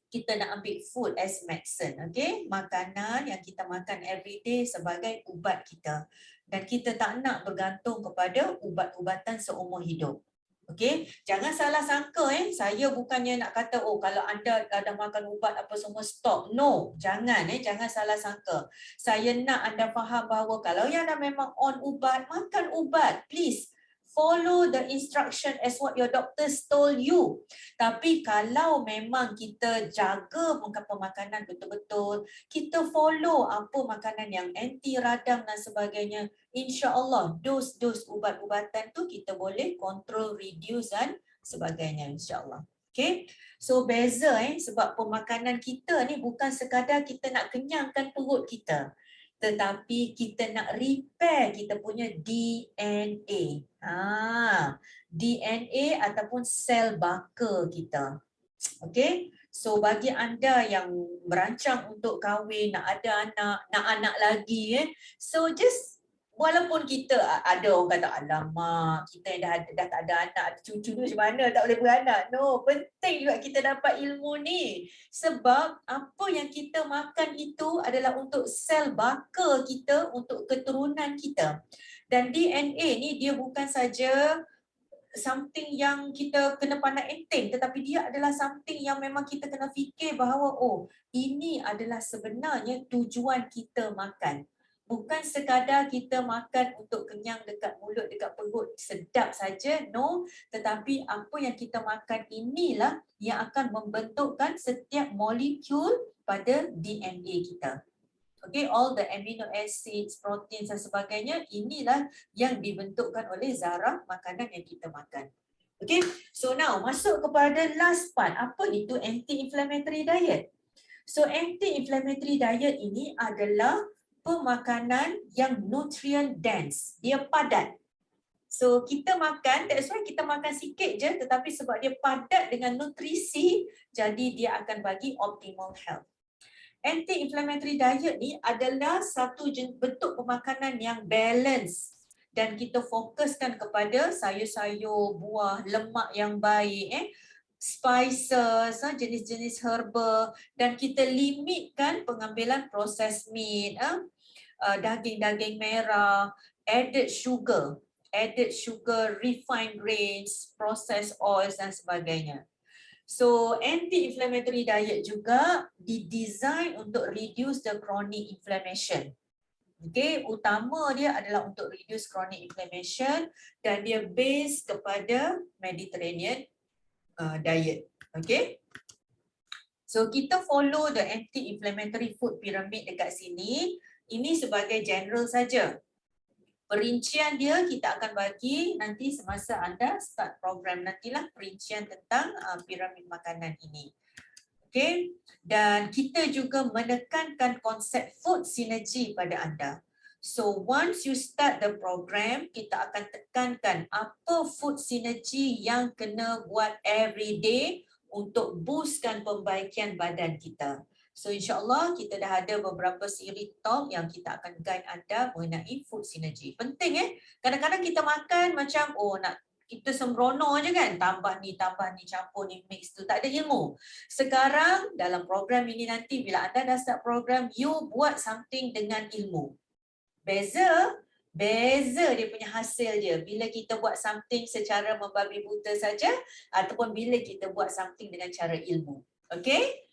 kita nak ambil food as medicine, okey? Makanan yang kita makan everyday sebagai ubat kita. Dan kita tak nak bergantung kepada ubat-ubatan seumur hidup. Okey, jangan salah sangka saya bukannya nak kata kalau anda dah makan ubat apa semua stop. No, jangan jangan salah sangka. Saya nak anda faham bahawa kalau yang dah memang on ubat, makan ubat, please. Follow the instruction as what your doctors told you. Tapi kalau memang kita jaga pemakanan betul-betul, kita follow apa makanan yang anti radang dan sebagainya, insya-Allah dos ubat-ubatan tu kita boleh control, reduce dan sebagainya insya-Allah. Okay, so beza sebab pemakanan kita ni bukan sekadar kita nak kenyangkan perut kita. tetapi kita nak repair kita punya DNA. DNA ataupun sel baka kita. Okay, so bagi anda yang merancang untuk kahwin, nak ada anak, nak anak lagi, so just walaupun kita ada orang kata alamak, kita yang dah tak ada anak, ada cucu tu macam mana tak boleh beranak. No, penting juga kita dapat ilmu ni. Sebab apa yang kita makan itu adalah untuk sel baka kita, untuk keturunan kita. Dan DNA ni dia bukan saja something yang kita kena pandang enteng, tetapi dia adalah something yang memang kita kena fikir bahawa oh, ini adalah sebenarnya tujuan kita makan. Bukan sekadar kita makan untuk kenyang dekat mulut, dekat perut, sedap saja, no. Tetapi apa yang kita makan inilah yang akan membentukkan setiap molekul pada DNA kita. Okay, all the amino acids, proteins dan sebagainya, inilah yang dibentukkan oleh zarah makanan yang kita makan. Okay, so now masuk kepada last part. Apa itu anti-inflammatory diet? So anti-inflammatory diet ini adalah pemakanan yang nutrient dense. Dia padat. So kita makan, that's why kita makan sikit je, tetapi sebab dia padat dengan nutrisi, jadi dia akan bagi optimal health. Anti-inflammatory diet ni adalah satu bentuk pemakanan yang balance dan kita fokuskan kepada sayur-sayur, buah, lemak yang baik, spices, jenis-jenis herba, dan kita limitkan pengambilan processed meat, daging-daging merah, added sugar, refined grains, processed oils dan sebagainya. So anti-inflammatory diet juga didesain untuk reduce the chronic inflammation. Okay, utama dia adalah untuk reduce chronic inflammation dan dia based kepada Mediterranean diet. Okay. So kita follow the anti-inflammatory food pyramid dekat sini. Ini sebagai general saja. Perincian dia kita akan bagi nanti semasa anda start program, nantilah perincian tentang piramid makanan ini. Okay, dan kita juga menekankan konsep food synergy pada anda. So once you start the program, kita akan tekankan apa food synergy yang kena buat every day untuk boostkan pembaikan badan kita. So insyaAllah kita dah ada beberapa siri talk yang kita akan guide anda mengenai food synergy. Penting kadang-kadang kita makan macam oh nak kita sembrono je kan, tambah ni, campur ni, mix tu, tak ada ilmu. Sekarang dalam program ini nanti bila anda dah start program, you buat something dengan ilmu. Beza dia punya hasil je bila kita buat something secara membabi buta saja ataupun bila kita buat something dengan cara ilmu. Okay?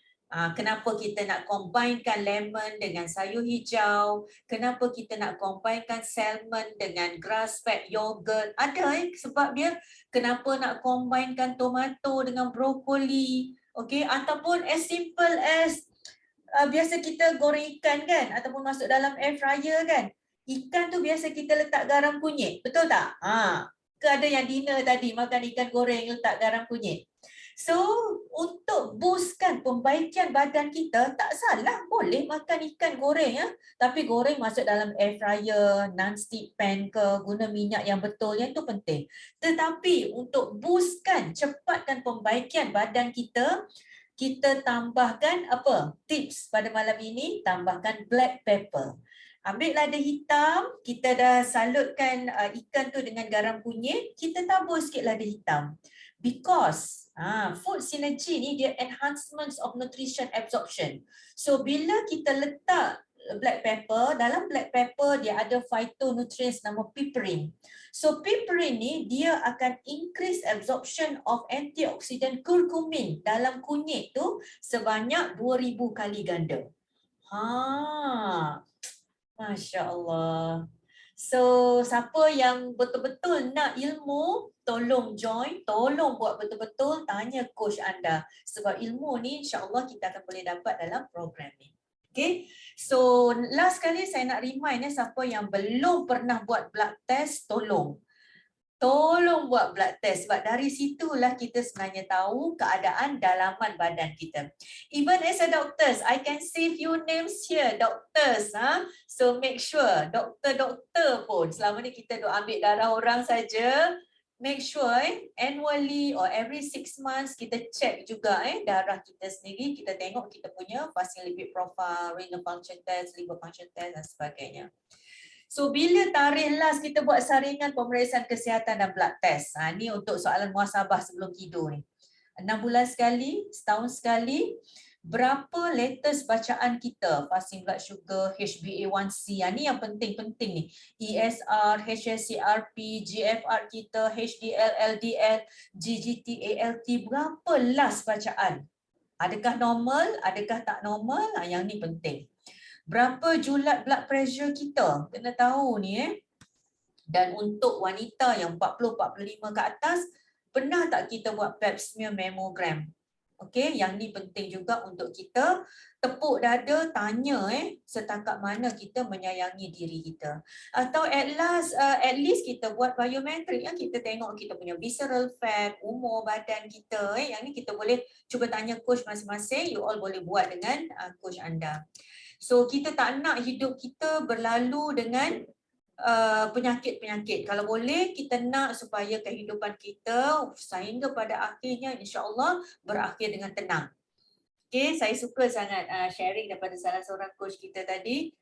Kenapa kita nak combinekan lemon dengan sayur hijau, kenapa kita nak combinekan salmon dengan grass fed yogurt, ada sebab dia kenapa nak combinekan tomato dengan brokoli, okay? Ataupun as simple as biasa kita goreng ikan kan, ataupun masuk dalam air fryer kan, ikan tu biasa kita letak garam kunyit, betul tak? Ke ada yang dinner tadi makan ikan goreng letak garam kunyit. So, untuk boostkan pembaikan badan kita, tak salah boleh makan ikan goreng tapi goreng masuk dalam air fryer, non-stick pan ke, guna minyak yang betul, yang itu penting. Tetapi untuk boostkan, cepatkan pembaikan badan kita, kita tambahkan apa? Tips pada malam ini, tambahkan black pepper. Ambil lada hitam, kita dah salutkan ikan tu dengan garam kunyit, kita tabur sikit lada hitam. Because food synergy ni dia enhancements of nutrition absorption. So bila kita letak black pepper, dalam black pepper dia ada phytonutrients nama piperin. So piperin ni dia akan increase absorption of antioxidant curcumin dalam kunyit tu sebanyak 2000 kali ganda. Masya Allah. So siapa yang betul-betul nak ilmu, tolong join, tolong buat betul-betul, tanya coach anda. Sebab ilmu ni insya-Allah kita akan boleh dapat dalam program ni. Okay, so last kali saya nak remind siapa yang belum pernah buat blood test, tolong tolong buat blood test sebab dari situlah kita sebenarnya tahu keadaan dalaman badan kita. Even as a doctors, I can see few names here, doctors. So make sure, doktor pun selama ni kita duk ambil darah orang saja, make sure annually or every 6 months kita check juga darah kita sendiri, kita tengok kita punya fasting lipid profile, renal function test, liver function test dan sebagainya. So bila tarikh last kita buat saringan pemeriksaan kesihatan dan blood test? Ni untuk soalan muhasabah sebelum tidur ni. 6 bulan sekali, setahun sekali, berapa latest bacaan kita? Fasting blood sugar, HbA1c, ni yang penting-penting ni. ESR, HSCRP, GFR kita, HDL, LDL, GGT, ALT, berapa last bacaan? Adakah normal, adakah tak normal? Yang ni penting. Berapa julat blood pressure kita? Kena tahu ni Dan untuk wanita yang 40-45 ke atas, pernah tak kita buat pap smear mammogram? Okey, yang ni penting juga untuk kita tepuk dada, tanya setakat mana kita menyayangi diri kita. Atau at least kita buat biometrik, kita tengok kita punya visceral fat, umur badan kita. Yang ni kita boleh cuba tanya coach masing-masing, you all boleh buat dengan coach anda. So kita tak nak hidup kita berlalu dengan penyakit-penyakit. Kalau boleh kita nak supaya kehidupan kita sehingga pada akhirnya insya-Allah berakhir dengan tenang. Okay, saya suka sangat sharing daripada salah seorang coach kita tadi.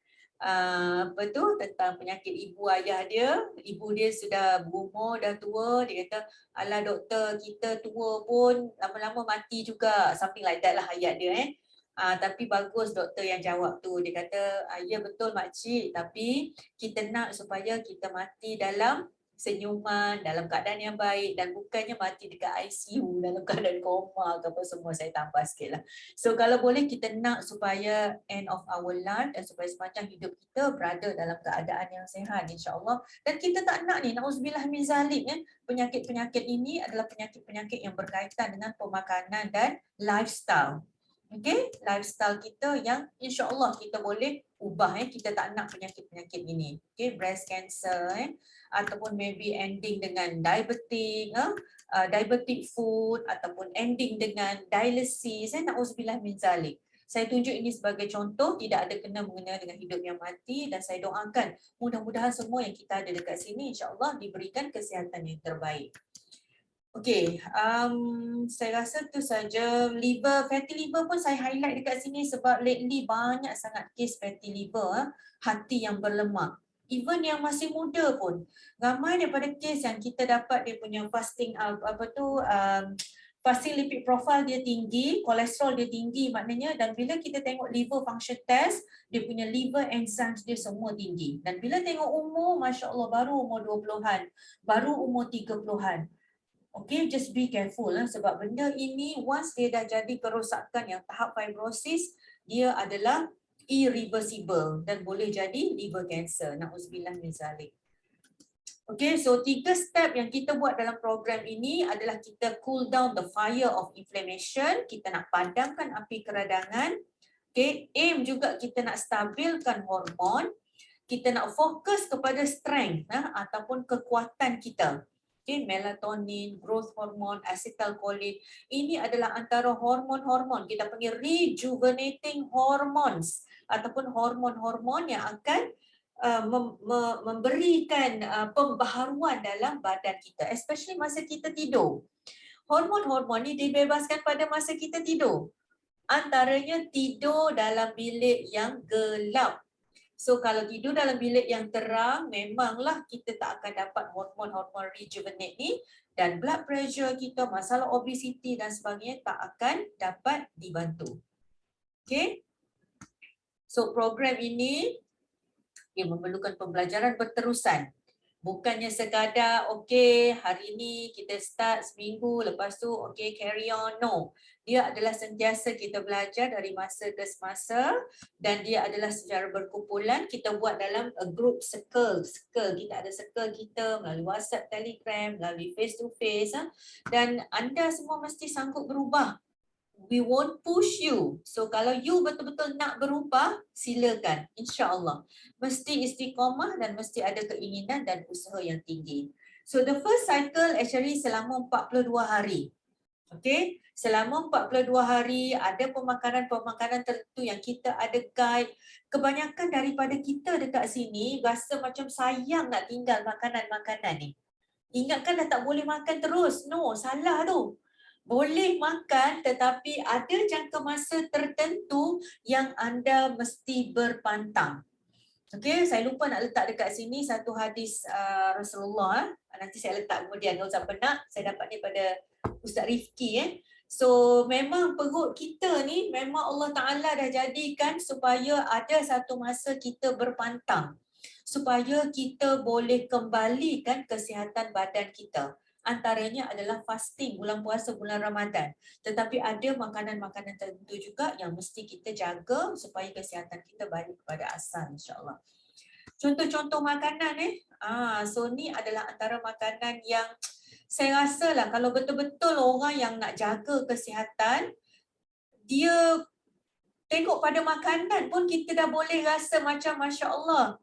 Tentang penyakit ibu ayah dia. Ibu dia sudah berumur, dah tua. Dia kata, alah doktor kita tua pun lama-lama mati juga. Something like that lah ayat dia. Tapi bagus doktor yang jawab tu. Dia kata, ya betul makcik, tapi kita nak supaya kita mati dalam senyuman, dalam keadaan yang baik dan bukannya mati dekat ICU dalam keadaan koma ke apa semua. Saya tambah sikit lah. So kalau boleh kita nak supaya end of our life dan supaya sepanjang hidup kita berada dalam keadaan yang sihat insya-Allah. Dan kita tak nak ni, na'udzubillah min zalik, penyakit-penyakit ini adalah penyakit-penyakit yang berkaitan dengan pemakanan dan lifestyle. Okay, lifestyle kita yang insya-Allah kita boleh ubah. Kita tak nak penyakit-penyakit ini. Okay, breast cancer ataupun maybe ending dengan diabetic, diabetic food ataupun ending dengan dialysis. Na'udzubillah min zalik. Saya tunjuk ini sebagai contoh, tidak ada kena-mengena dengan hidup yang mati dan saya doakan mudah-mudahan semua yang kita ada dekat sini insya-Allah diberikan kesihatan yang terbaik. Okey, saya rasa tu saja. Liver, fatty liver pun saya highlight dekat sini sebab lately banyak sangat kes fatty liver, hati yang berlemak. Even yang masih muda pun, ramai daripada kes yang kita dapat dia punya fasting fasting lipid profile dia tinggi, kolesterol dia tinggi maknanya, dan bila kita tengok liver function test, dia punya liver enzymes dia semua tinggi. Dan bila tengok umur, masya-Allah baru umur 20-an, baru umur 30-an. Okay, just be careful sebab benda ini once dia dah jadi kerosakan yang tahap fibrosis, dia adalah irreversible dan boleh jadi liver cancer. Na'udzubillah min zalik. Okay, so 3 step yang kita buat dalam program ini adalah kita cool down the fire of inflammation, kita nak padamkan api keradangan. Okay, aim juga kita nak stabilkan hormon, kita nak fokus kepada strength ataupun kekuatan kita. Okay, melatonin, growth hormone, acetylcholine, ini adalah antara hormon-hormon, kita panggil rejuvenating hormones ataupun hormon-hormon yang akan memberikan pembaharuan dalam badan kita, especially masa kita tidur. Hormon-hormon ni dibebaskan pada masa kita tidur. Antaranya tidur dalam bilik yang gelap. So kalau tidur dalam bilik yang terang, memanglah kita tak akan dapat hormon-hormon rejuvenate ni dan blood pressure kita, masalah obesity dan sebagainya tak akan dapat dibantu. Okay. So program ini dia memerlukan pembelajaran berterusan. Bukannya sekadar, okay, hari ini kita start seminggu, lepas tu, okay, carry on. No. Dia adalah sentiasa kita belajar dari masa ke semasa dan dia adalah secara berkumpulan. Kita buat dalam a group circle. Kita ada circle kita melalui WhatsApp, Telegram, melalui face to face. Dan anda semua mesti sanggup berubah. We won't push you. So kalau you betul-betul nak berubah, silakan. InsyaAllah. Mesti istiqamah dan mesti ada keinginan dan usaha yang tinggi. So the first cycle actually selama 42 hari. Okay, selama 42 hari ada pemakanan-pemakanan tertentu yang kita ada guide. Kebanyakan daripada kita dekat sini rasa macam sayang nak tinggal makanan-makanan ni. Ingatkan dah tak boleh makan terus. No, salah tu. Boleh makan tetapi ada jangka masa tertentu yang anda mesti berpantang. Okay, saya lupa nak letak dekat sini satu hadis Rasulullah. Nanti saya letak kemudian, tak usah penat. Saya dapat ni pada Ustaz Rifki. So memang perut kita ni memang Allah Ta'ala dah jadikan supaya ada satu masa kita berpantang. Supaya kita boleh kembalikan kesihatan badan kita. Antaranya adalah fasting bulan puasa bulan Ramadan. Tetapi ada makanan-makanan tertentu juga yang mesti kita jaga supaya kesihatan kita balik kepada asal, insyaAllah. Contoh-contoh makanan so ni adalah antara makanan yang saya rasa lah kalau betul-betul orang yang nak jaga kesihatan, dia tengok pada makanan pun kita dah boleh rasa macam Masya Allah.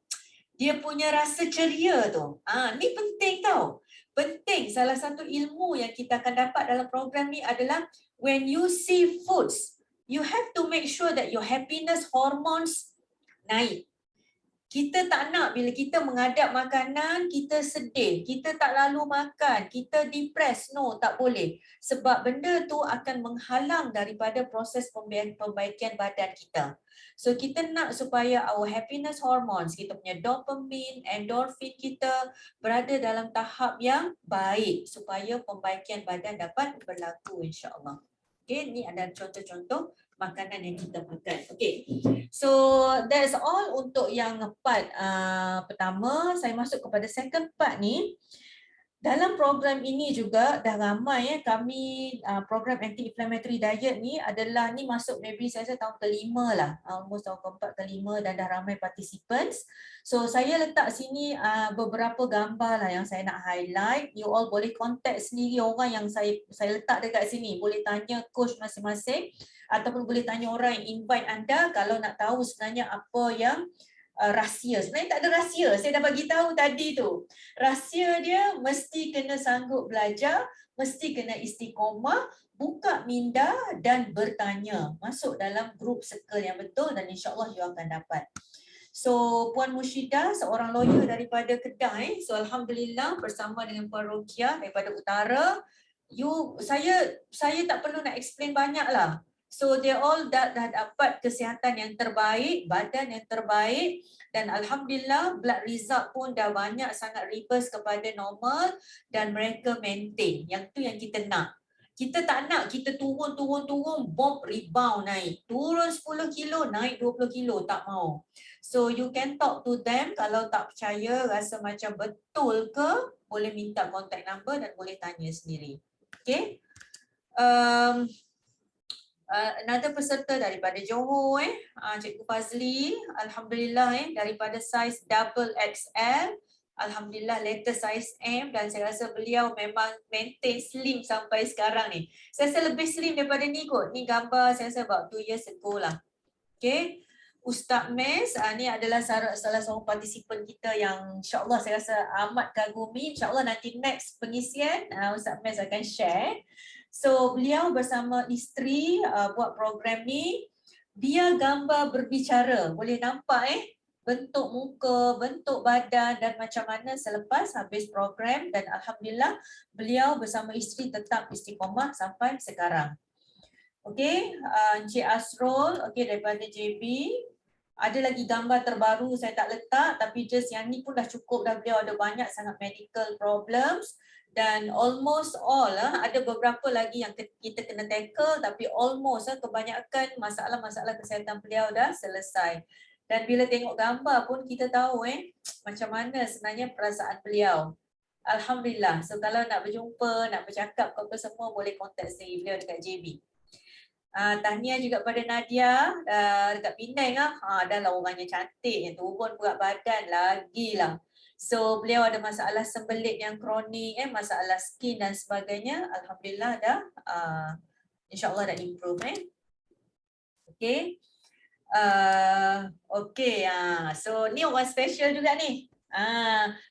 Dia punya rasa ceria tu. Ni penting tau. Penting, salah satu ilmu yang kita akan dapat dalam program ni adalah when you see foods, you have to make sure that your happiness hormones naik. Kita tak nak bila kita menghadap makanan, kita sedih, kita tak lalu makan, kita depressed. No, tak boleh. Sebab benda tu akan menghalang daripada proses pembaikan badan kita. So kita nak supaya our happiness hormones, kita punya dopamine, endorphin kita berada dalam tahap yang baik supaya pembaikan badan dapat berlaku, insyaAllah. Okay, ni ada contoh-contoh makanan yang kita makan. Okay, so that's all untuk yang part pertama. Saya masuk kepada second part ni. Dalam program ini juga dah ramai kami program anti-inflammatory diet ni adalah ni masuk maybe saya rasa tahun kelima lah, almost tahun keempat kelima dan dah ramai participants. So saya letak sini beberapa gambar lah yang saya nak highlight. You all boleh contact sendiri orang yang saya letak dekat sini. Boleh tanya coach masing-masing ataupun boleh tanya orang yang invite anda kalau nak tahu sebenarnya apa yang rahsia. Sebenarnya tak ada rahsia. Saya dah bagi tahu tadi tu. Rahsia dia mesti kena sanggup belajar, mesti kena istiqomah, buka minda dan bertanya. Masuk dalam grup circle yang betul dan insya-Allah you akan dapat. So Puan Mushidah seorang lawyer daripada Kedah. So alhamdulillah bersama dengan Puan Rokia daripada Utara. Saya tak perlu nak explain banyak lah. So they all dah dapat kesihatan yang terbaik, badan yang terbaik dan alhamdulillah blood result pun dah banyak sangat reverse kepada normal dan mereka maintain. Yang tu yang kita nak. Kita tak nak kita turun, bomb rebound naik. Turun 10 kilo, naik 20 kilo, tak mau. So you can talk to them kalau tak percaya, rasa macam betul ke, boleh minta contact number dan boleh tanya sendiri. Okay. Another peserta daripada Johor Cikgu Fazli, alhamdulillah daripada saiz double XL, alhamdulillah latest saiz M dan saya rasa beliau memang maintain slim sampai sekarang ni. Saya rasa lebih slim daripada ni kot. Ni gambar saya rasa about 2 years ago lah. Okay. Ustaz Mes, ni adalah salah seorang partisipan kita yang insyaAllah saya rasa amat kagumi. InsyaAllah nanti next pengisian Ustaz Mes akan share. So beliau bersama isteri buat program ni. Dia gambar berbicara. Boleh nampak bentuk muka, bentuk badan dan macam mana selepas habis program dan alhamdulillah beliau bersama isteri tetap istiqomah sampai sekarang. Okey, Encik Asrul, okey daripada JB. Ada lagi gambar terbaru saya tak letak tapi just yang ni pun dah cukup dah, beliau ada banyak sangat medical problems. Dan almost all ada beberapa lagi yang kita kena tackle tapi almost kebanyakan masalah-masalah kesihatan beliau dah selesai. Dan bila tengok gambar pun kita tahu macam mana sebenarnya perasaan beliau. Alhamdulillah. So kalau nak berjumpa, nak bercakap apa semua boleh contact saya beliau dekat JB. Tahniah juga pada Nadia dekat Penang dah lah orangnya cantik, yang turun berat badan lagi lah. So beliau ada masalah sembelit yang kronik, masalah skin dan sebagainya. Alhamdulillah dah insyaAllah dah improve. Okay. Okay. So ni orang special juga ni.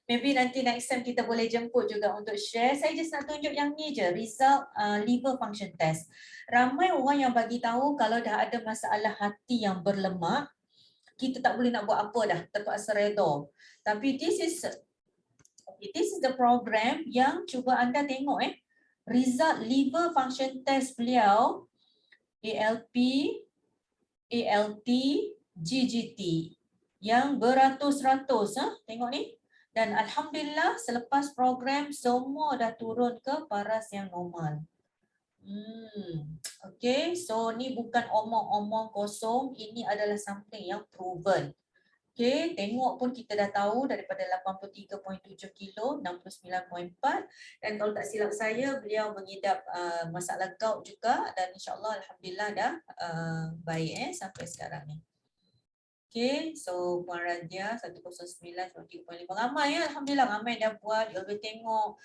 Maybe nanti next time kita boleh jemput juga untuk share. Saya just nak tunjuk yang ni je, result liver function test. Ramai orang yang bagi tahu kalau dah ada masalah hati yang berlemak, kita tak boleh nak buat apa dah, terpaksa redha. Tapi this is the program yang cuba anda tengok result liver function test beliau, ALP, ALT, GGT yang beratus-ratus, tengok ni. Dan alhamdulillah selepas program semua dah turun ke paras yang normal. Okay, so ni bukan omong-omong kosong, ini adalah something yang proven. Okay, tengok pun kita dah tahu daripada 83.7 kilo, 69.4, dan kalau tak silap saya beliau mengidap masalah gout juga, dan insyaAllah alhamdulillah dah baik sampai sekarang ni. Okay, so Puan Radia 109.3.5, ramai alhamdulillah, ramai dah buat. You boleh tengok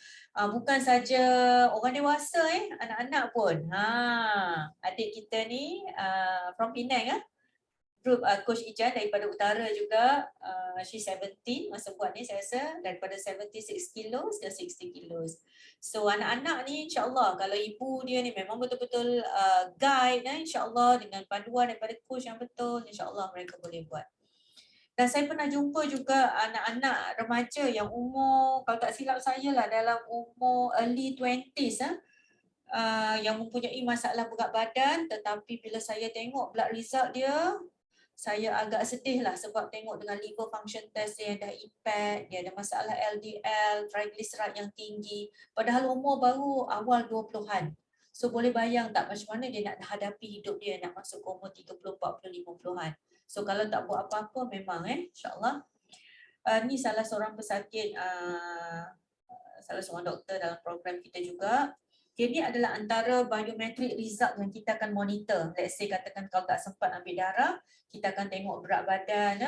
bukan saja orang dewasa, anak-anak pun. Adik kita ni from Penang, group Coach Ijan daripada utara juga, she's 17 masa buat ni, saya rasa daripada 76 kilos ke 60 kilos. So anak-anak ni insyaAllah kalau ibu dia ni memang betul-betul guide, insyaAllah dengan panduan daripada coach yang betul, insyaAllah mereka boleh buat. Dan saya pernah jumpa juga anak-anak remaja yang umur, kalau tak silap saya lah dalam umur early 20s, yang mempunyai masalah berat badan, tetapi bila saya tengok blood result dia, saya agak sedih lah sebab tengok dengan liver function test dia yang dah impact, dia ada masalah LDL, triglyceride yang tinggi, padahal umur baru awal 20-an. So boleh bayang tak macam mana dia nak hadapi hidup dia nak masuk ke umur 30, 40, 50-an. So kalau tak buat apa-apa memang insyaAllah. Ni salah seorang pesakit, salah seorang doktor dalam program kita juga. Jadi adalah antara biometric result yang kita akan monitor. Let's say katakan kalau tak sempat ambil darah, kita akan tengok berat badan,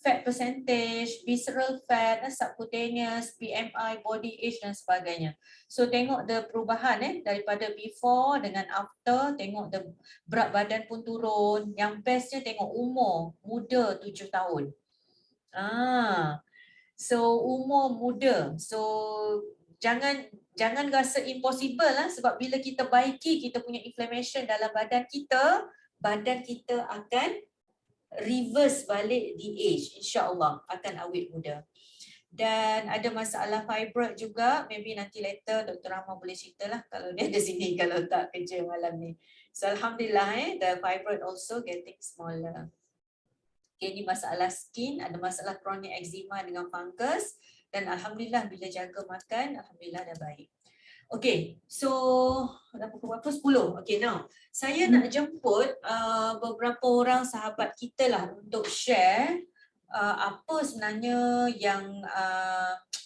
fat percentage, visceral fat, subcutaneous, BMI, body age dan sebagainya. So tengok the perubahan daripada before dengan after, tengok the berat badan pun turun. Yang bestnya tengok umur, muda 7 tahun. So umur muda. So jangan rasa impossible lah, sebab bila kita baiki kita punya inflammation dalam badan kita akan reverse balik di age, insyaAllah akan awet muda. Dan ada masalah fibroid juga, maybe nanti later Dr. Rahma boleh cerita lah kalau dia ada sini, kalau tak kerja malam ni. So alhamdulillah the fibroid also getting smaller. Okay, ni masalah skin, ada masalah chronic eczema dengan fungus. Dan alhamdulillah bila jaga makan, alhamdulillah dah baik. Okay, so dah pukul berapa? 10. Okay, now saya nak jemput beberapa orang sahabat kita lah untuk share apa sebenarnya yang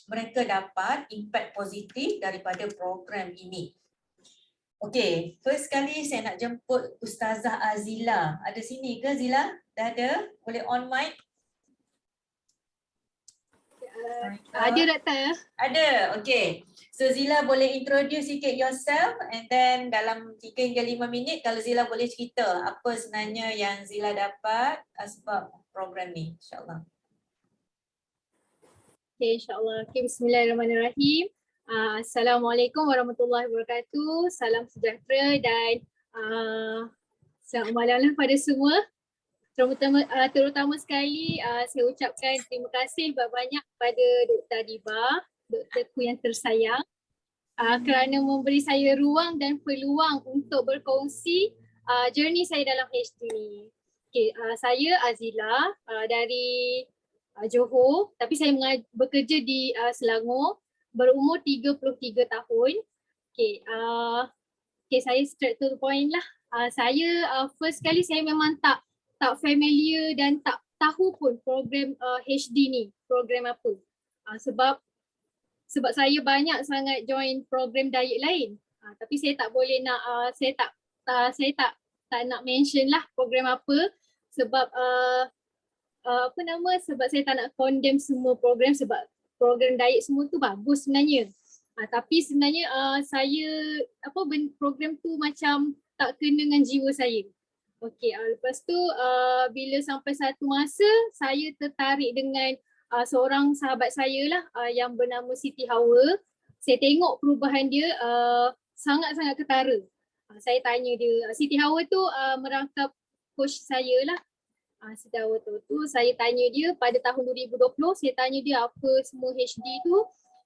mereka dapat impact positif daripada program ini. Okay, first kali saya nak jemput Ustazah Azila. Ada sini ke Zila? Dah ada? Boleh on mic? Ada doktor? Ada, okay. So Zila boleh introduce sikit yourself and then dalam 3 hingga 5 minit kalau Zila boleh cerita apa sebenarnya yang Zila dapat sebab program ni, insyaAllah. Okay, insyaAllah. Okay, bismillahirrahmanirrahim. Assalamualaikum warahmatullahi wabarakatuh. Salam sejahtera dan selamat malam pada semua. Terutama sekali saya ucapkan terima kasih banyak kepada Dr. Adiba, doktorku yang tersayang, kerana memberi saya ruang dan peluang untuk berkongsi journey saya dalam HD ni. Okay, saya Azila dari Johor, tapi saya bekerja di Selangor, berumur 33 tahun. Okay, saya straight to the point lah. Saya first kali saya memang tak familiar dan tak tahu pun program HD ni, program apa. Sebab saya banyak sangat join program diet lain. Tapi saya tak boleh nak saya tak nak mention lah program apa sebab sebab saya tak nak condemn semua program sebab program diet semua tu bagus sebenarnya. Tapi sebenarnya program tu macam tak kena dengan jiwa saya. Okey, lepas tu bila sampai satu masa saya tertarik dengan seorang sahabat saya lah yang bernama Siti Hawa. Saya tengok perubahan dia sangat-sangat ketara. Saya tanya dia, Siti Hawa tu merangkap coach saya lah. Siti Hawa tu saya tanya dia pada tahun 2020, saya tanya dia apa semua HD tu,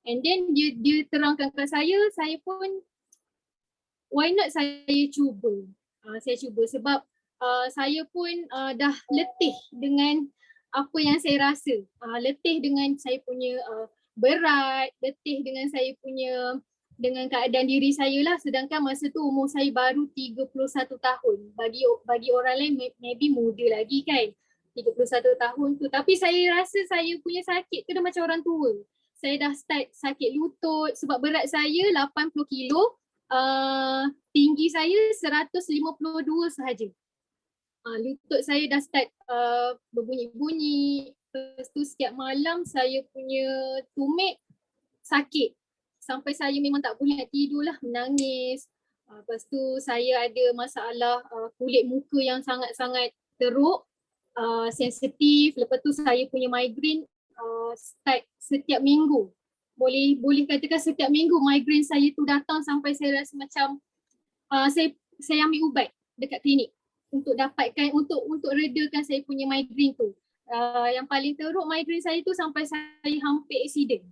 and then dia terangkan kat saya pun why not saya cuba. Saya cuba sebab saya pun dah letih dengan apa yang saya rasa. Letih dengan saya punya berat, letih dengan saya punya dengan keadaan diri saya lah, sedangkan masa tu umur saya baru 31 tahun. Bagi orang lain maybe muda lagi kan, 31 tahun tu. Tapi saya rasa saya punya sakit tu dah macam orang tua. Saya dah start sakit lutut sebab berat saya 80 kilo, tinggi saya 152 sahaja. Lutut saya dah start berbunyi-bunyi. Lepas tu setiap malam saya punya tumit sakit. Sampai saya memang tak boleh nak tidur lah, menangis. Lepas tu saya ada masalah kulit muka yang sangat-sangat teruk, sensitif. Lepas tu saya punya migraine start setiap minggu. Boleh katakan setiap minggu migraine saya tu datang sampai saya rasa macam saya ambil ubat dekat klinik untuk dapatkan, untuk redakan saya punya migraine tu. Yang paling teruk migraine saya tu sampai saya hampir accident.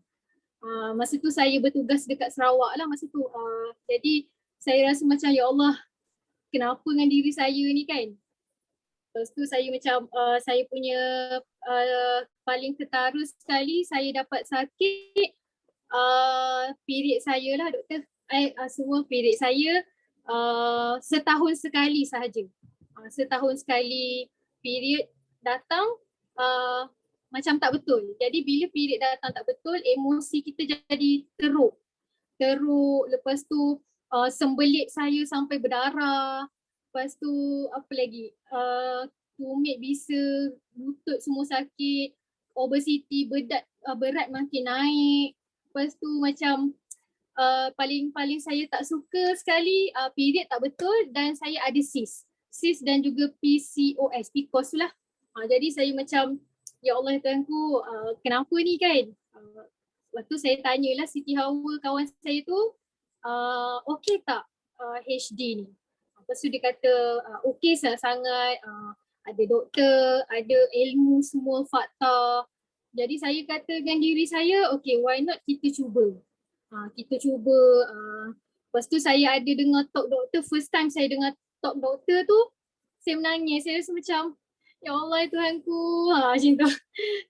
Masa tu saya bertugas dekat Sarawak lah masa tu. Jadi saya rasa macam ya Allah, kenapa dengan diri saya ni kan. Lepas tu saya macam saya punya paling ketara sekali saya dapat sakit period saya lah doktor. Semua period saya setahun sekali sahaja. Setahun sekali period datang macam tak betul. Jadi bila period datang tak betul, emosi kita jadi teruk. Lepas tu sembelit saya sampai berdarah. Lepas tu apa lagi, tumit bisa, lutut semua sakit, obesity, berat makin naik. Lepas tu macam paling saya tak suka sekali period tak betul dan saya ada cyst dan juga PCOS lah. Jadi saya macam ya Allah Tuhanku, kenapa ni kan? Waktu saya tanyalah Siti Hawa kawan saya tu, okey tak HD ni? Lepas tu dia kata okey sangat-sangat, ada doktor, ada ilmu semua fakta. Jadi saya kata dengan diri saya, okey why not kita cuba. Kita cuba. Lepas tu saya ada dengar talk doktor, first time saya dengar talk doktor tu, saya menangis. Saya rasa macam ya Allah Tuhanku, macam tu.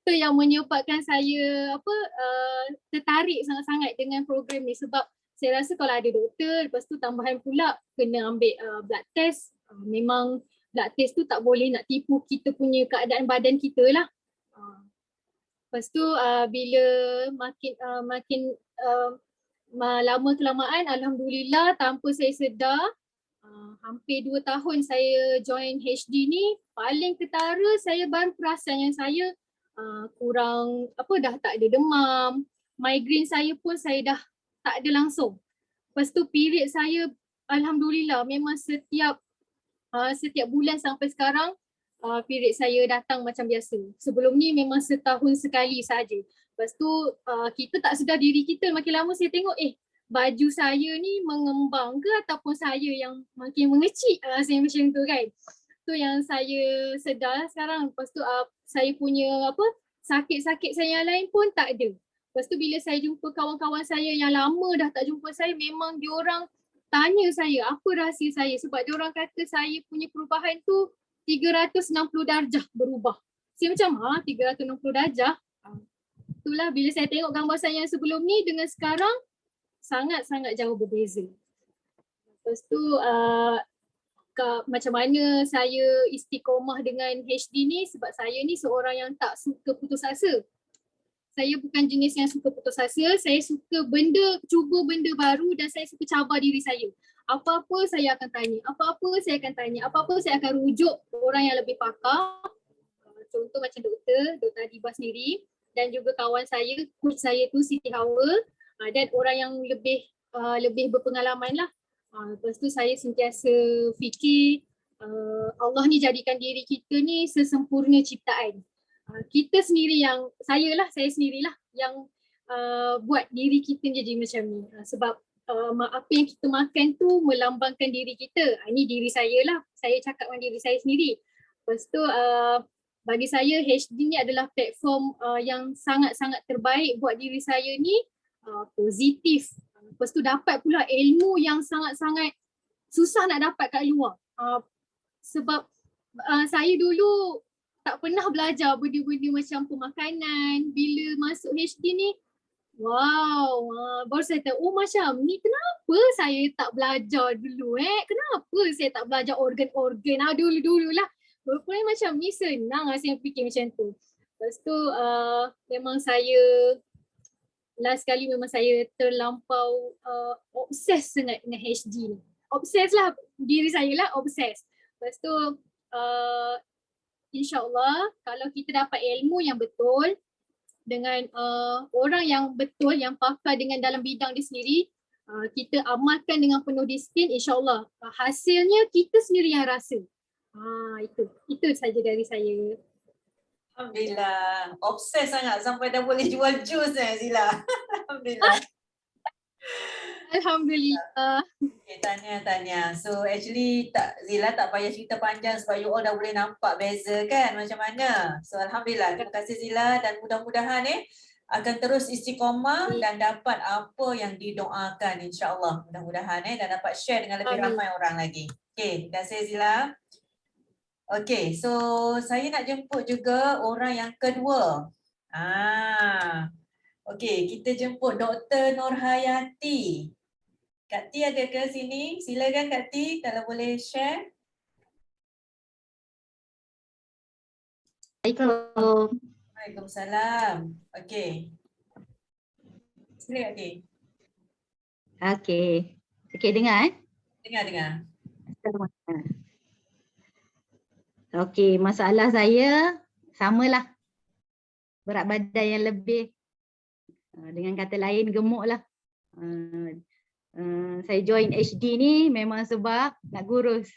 Tu yang menyebabkan saya tertarik sangat-sangat dengan program ni sebab saya rasa kalau ada doktor, lepas tu tambahan pula kena ambil blood test. Memang blood test tu tak boleh nak tipu kita punya keadaan badan kita lah. Lepas tu bila makin lama kelamaan, alhamdulillah tanpa saya sedar, hampir 2 tahun saya join HD ni, paling ketara saya baru perasan yang saya kurang dah tak ada demam. Migraine saya pun saya dah tak ada langsung. Lepas tu period saya alhamdulillah memang setiap bulan sampai sekarang period saya datang macam biasa. Sebelum ni memang setahun sekali saja. Lepas tu kita tak sedar diri kita, makin lama saya tengok baju saya ni mengembang ke ataupun saya yang makin mengecil, saya macam tu kan. Tu yang saya sedar sekarang. Lepas tu saya punya sakit-sakit saya yang lain pun tak ada. Lepas tu bila saya jumpa kawan-kawan saya yang lama dah tak jumpa saya, memang diorang tanya saya apa rahsia saya, sebab diorang kata saya punya perubahan tu 360 darjah berubah. Saya macam 360 darjah. Itulah bila saya tengok gambar saya yang sebelum ni dengan sekarang, sangat-sangat jauh berbeza. Lepas tu macam mana saya istiqomah dengan HD ni, sebab saya ni seorang yang tak suka putus asa. Saya bukan jenis yang suka putus asa, saya suka cuba benda baru dan saya suka cabar diri saya. Apa-apa saya akan tanya, apa-apa saya akan rujuk orang yang lebih pakar. Contoh macam Dr. Adibah sendiri dan juga kawan saya, coach saya tu Siti Hawa, dan orang yang lebih berpengalaman lah. Lepas tu saya sentiasa fikir Allah ni jadikan diri kita ni sesempurna ciptaan. kita sendiri yang, saya sendirilah yang buat diri kita jadi macam ni. Sebab apa yang kita makan tu melambangkan diri kita. Ini diri saya lah, saya cakap dengan diri saya sendiri. Lepas tu bagi saya HD ni adalah platform yang sangat-sangat terbaik buat diri saya ni, positif. Lepas tu dapat pula ilmu yang sangat-sangat susah nak dapat kat luar. Sebab saya dulu tak pernah belajar benda-benda macam pemakanan. Bila masuk HD ni, wow, baru saya tahu, oh macam ni, kenapa saya tak belajar dulu kenapa saya tak belajar organ-organ dulu-dululah. Rupanya macam ni, senang saya fikir macam tu. Lepas tu memang saya, last kali memang saya terlampau obses sangat dengan HD ni. Obses lah, diri saya lah obses. Lepas tu InsyaAllah kalau kita dapat ilmu yang betul dengan orang yang betul, yang pakar dengan dalam bidang dia sendiri, kita amalkan dengan penuh disiplin, insyaAllah hasilnya kita sendiri yang rasa. Itu saja dari saya. Alhamdulillah. Obses sangat sampai dah boleh jual jus Zila. Alhamdulillah. Alhamdulillah. Okay, tanya. So actually Zila tak payah cerita panjang sebab you all dah boleh nampak beza kan macam mana. So Alhamdulillah. Terima kasih Zila dan mudah-mudahan akan terus istiqomah dan dapat apa yang didoakan insya-Allah. Mudah-mudahan dan dapat share dengan lebih ramai orang lagi. Okay, terima kasih Zila. Okay, so saya nak jemput juga orang yang kedua. Okay, kita jemput Dr. Nurhayati. Kak T ada ke sini? Silakan Kak T kalau boleh share. Assalamualaikum. Waalaikumsalam. Okay. Sila Kak T. Okay, dengar Dengar. Okey, masalah saya samalah. Berat badan yang lebih. Dengan kata lain gemuk lah. Saya join HD ni memang sebab nak kurus.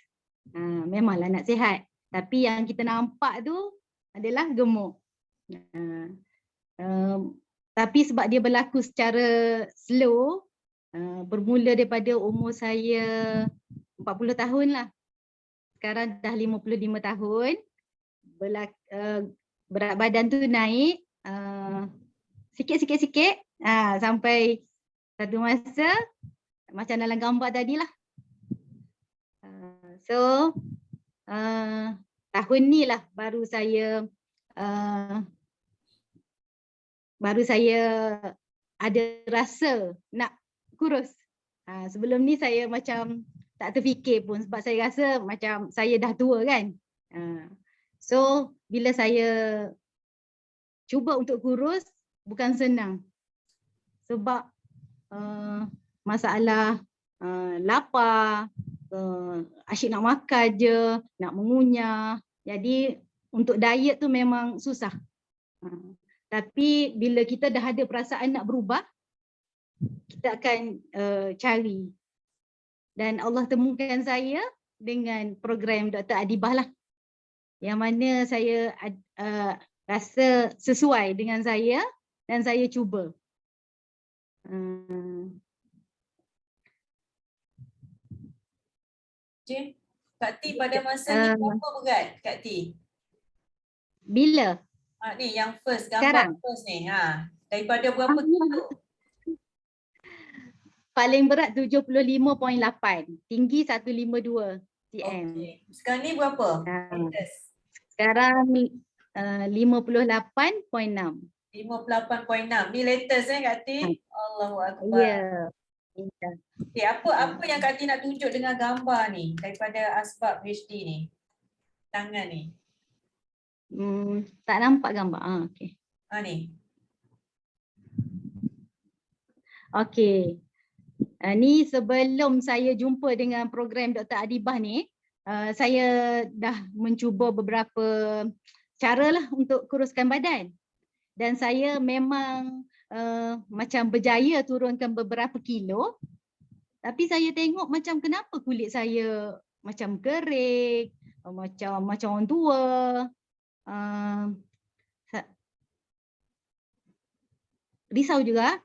Memanglah nak sihat. Tapi yang kita nampak tu adalah gemuk. Tapi sebab dia berlaku secara slow, bermula daripada umur saya 40 tahun lah. Sekarang dah 55 tahun, berat badan tu naik sikit-sikit sampai satu masa macam dalam gambar tadi lah. So tahun ni lah baru saya ada rasa nak kurus. Sebelum ni saya macam tak terfikir pun sebab saya rasa macam saya dah tua kan. So bila saya cuba untuk kurus bukan senang. Sebab masalah lapar, asyik nak makan je, nak mengunyah. Jadi untuk diet tu memang susah. Tapi bila kita dah ada perasaan nak berubah, kita akan cari. Dan Allah temukan saya dengan program Dr. Adibah lah. Yang mana saya rasa sesuai dengan saya dan saya cuba. Kak T pada masa ni berapa berat Kak T? Bila? Ni yang first, gambar Sekarang? first ni. Daripada berapa kilo? Paling berat 75.8, tinggi 152 cm. Okay. Sekarang ni berapa? Sekarang 58.6. 58.6. Ni latest Kak T? Allahu Akbar. Ya. Okay, apa yang Kak T nak tunjuk dengan gambar ni daripada Asbab HD ni? Tangan ni. Tak nampak gambar. Okey. Ni. Okey. Ni sebelum saya jumpa dengan program Dr. Adibah ni, saya dah mencuba beberapa cara lah untuk kuruskan badan. Dan saya memang macam berjaya turunkan beberapa kilo. Tapi saya tengok macam kenapa kulit saya macam kering, macam orang tua. risau juga.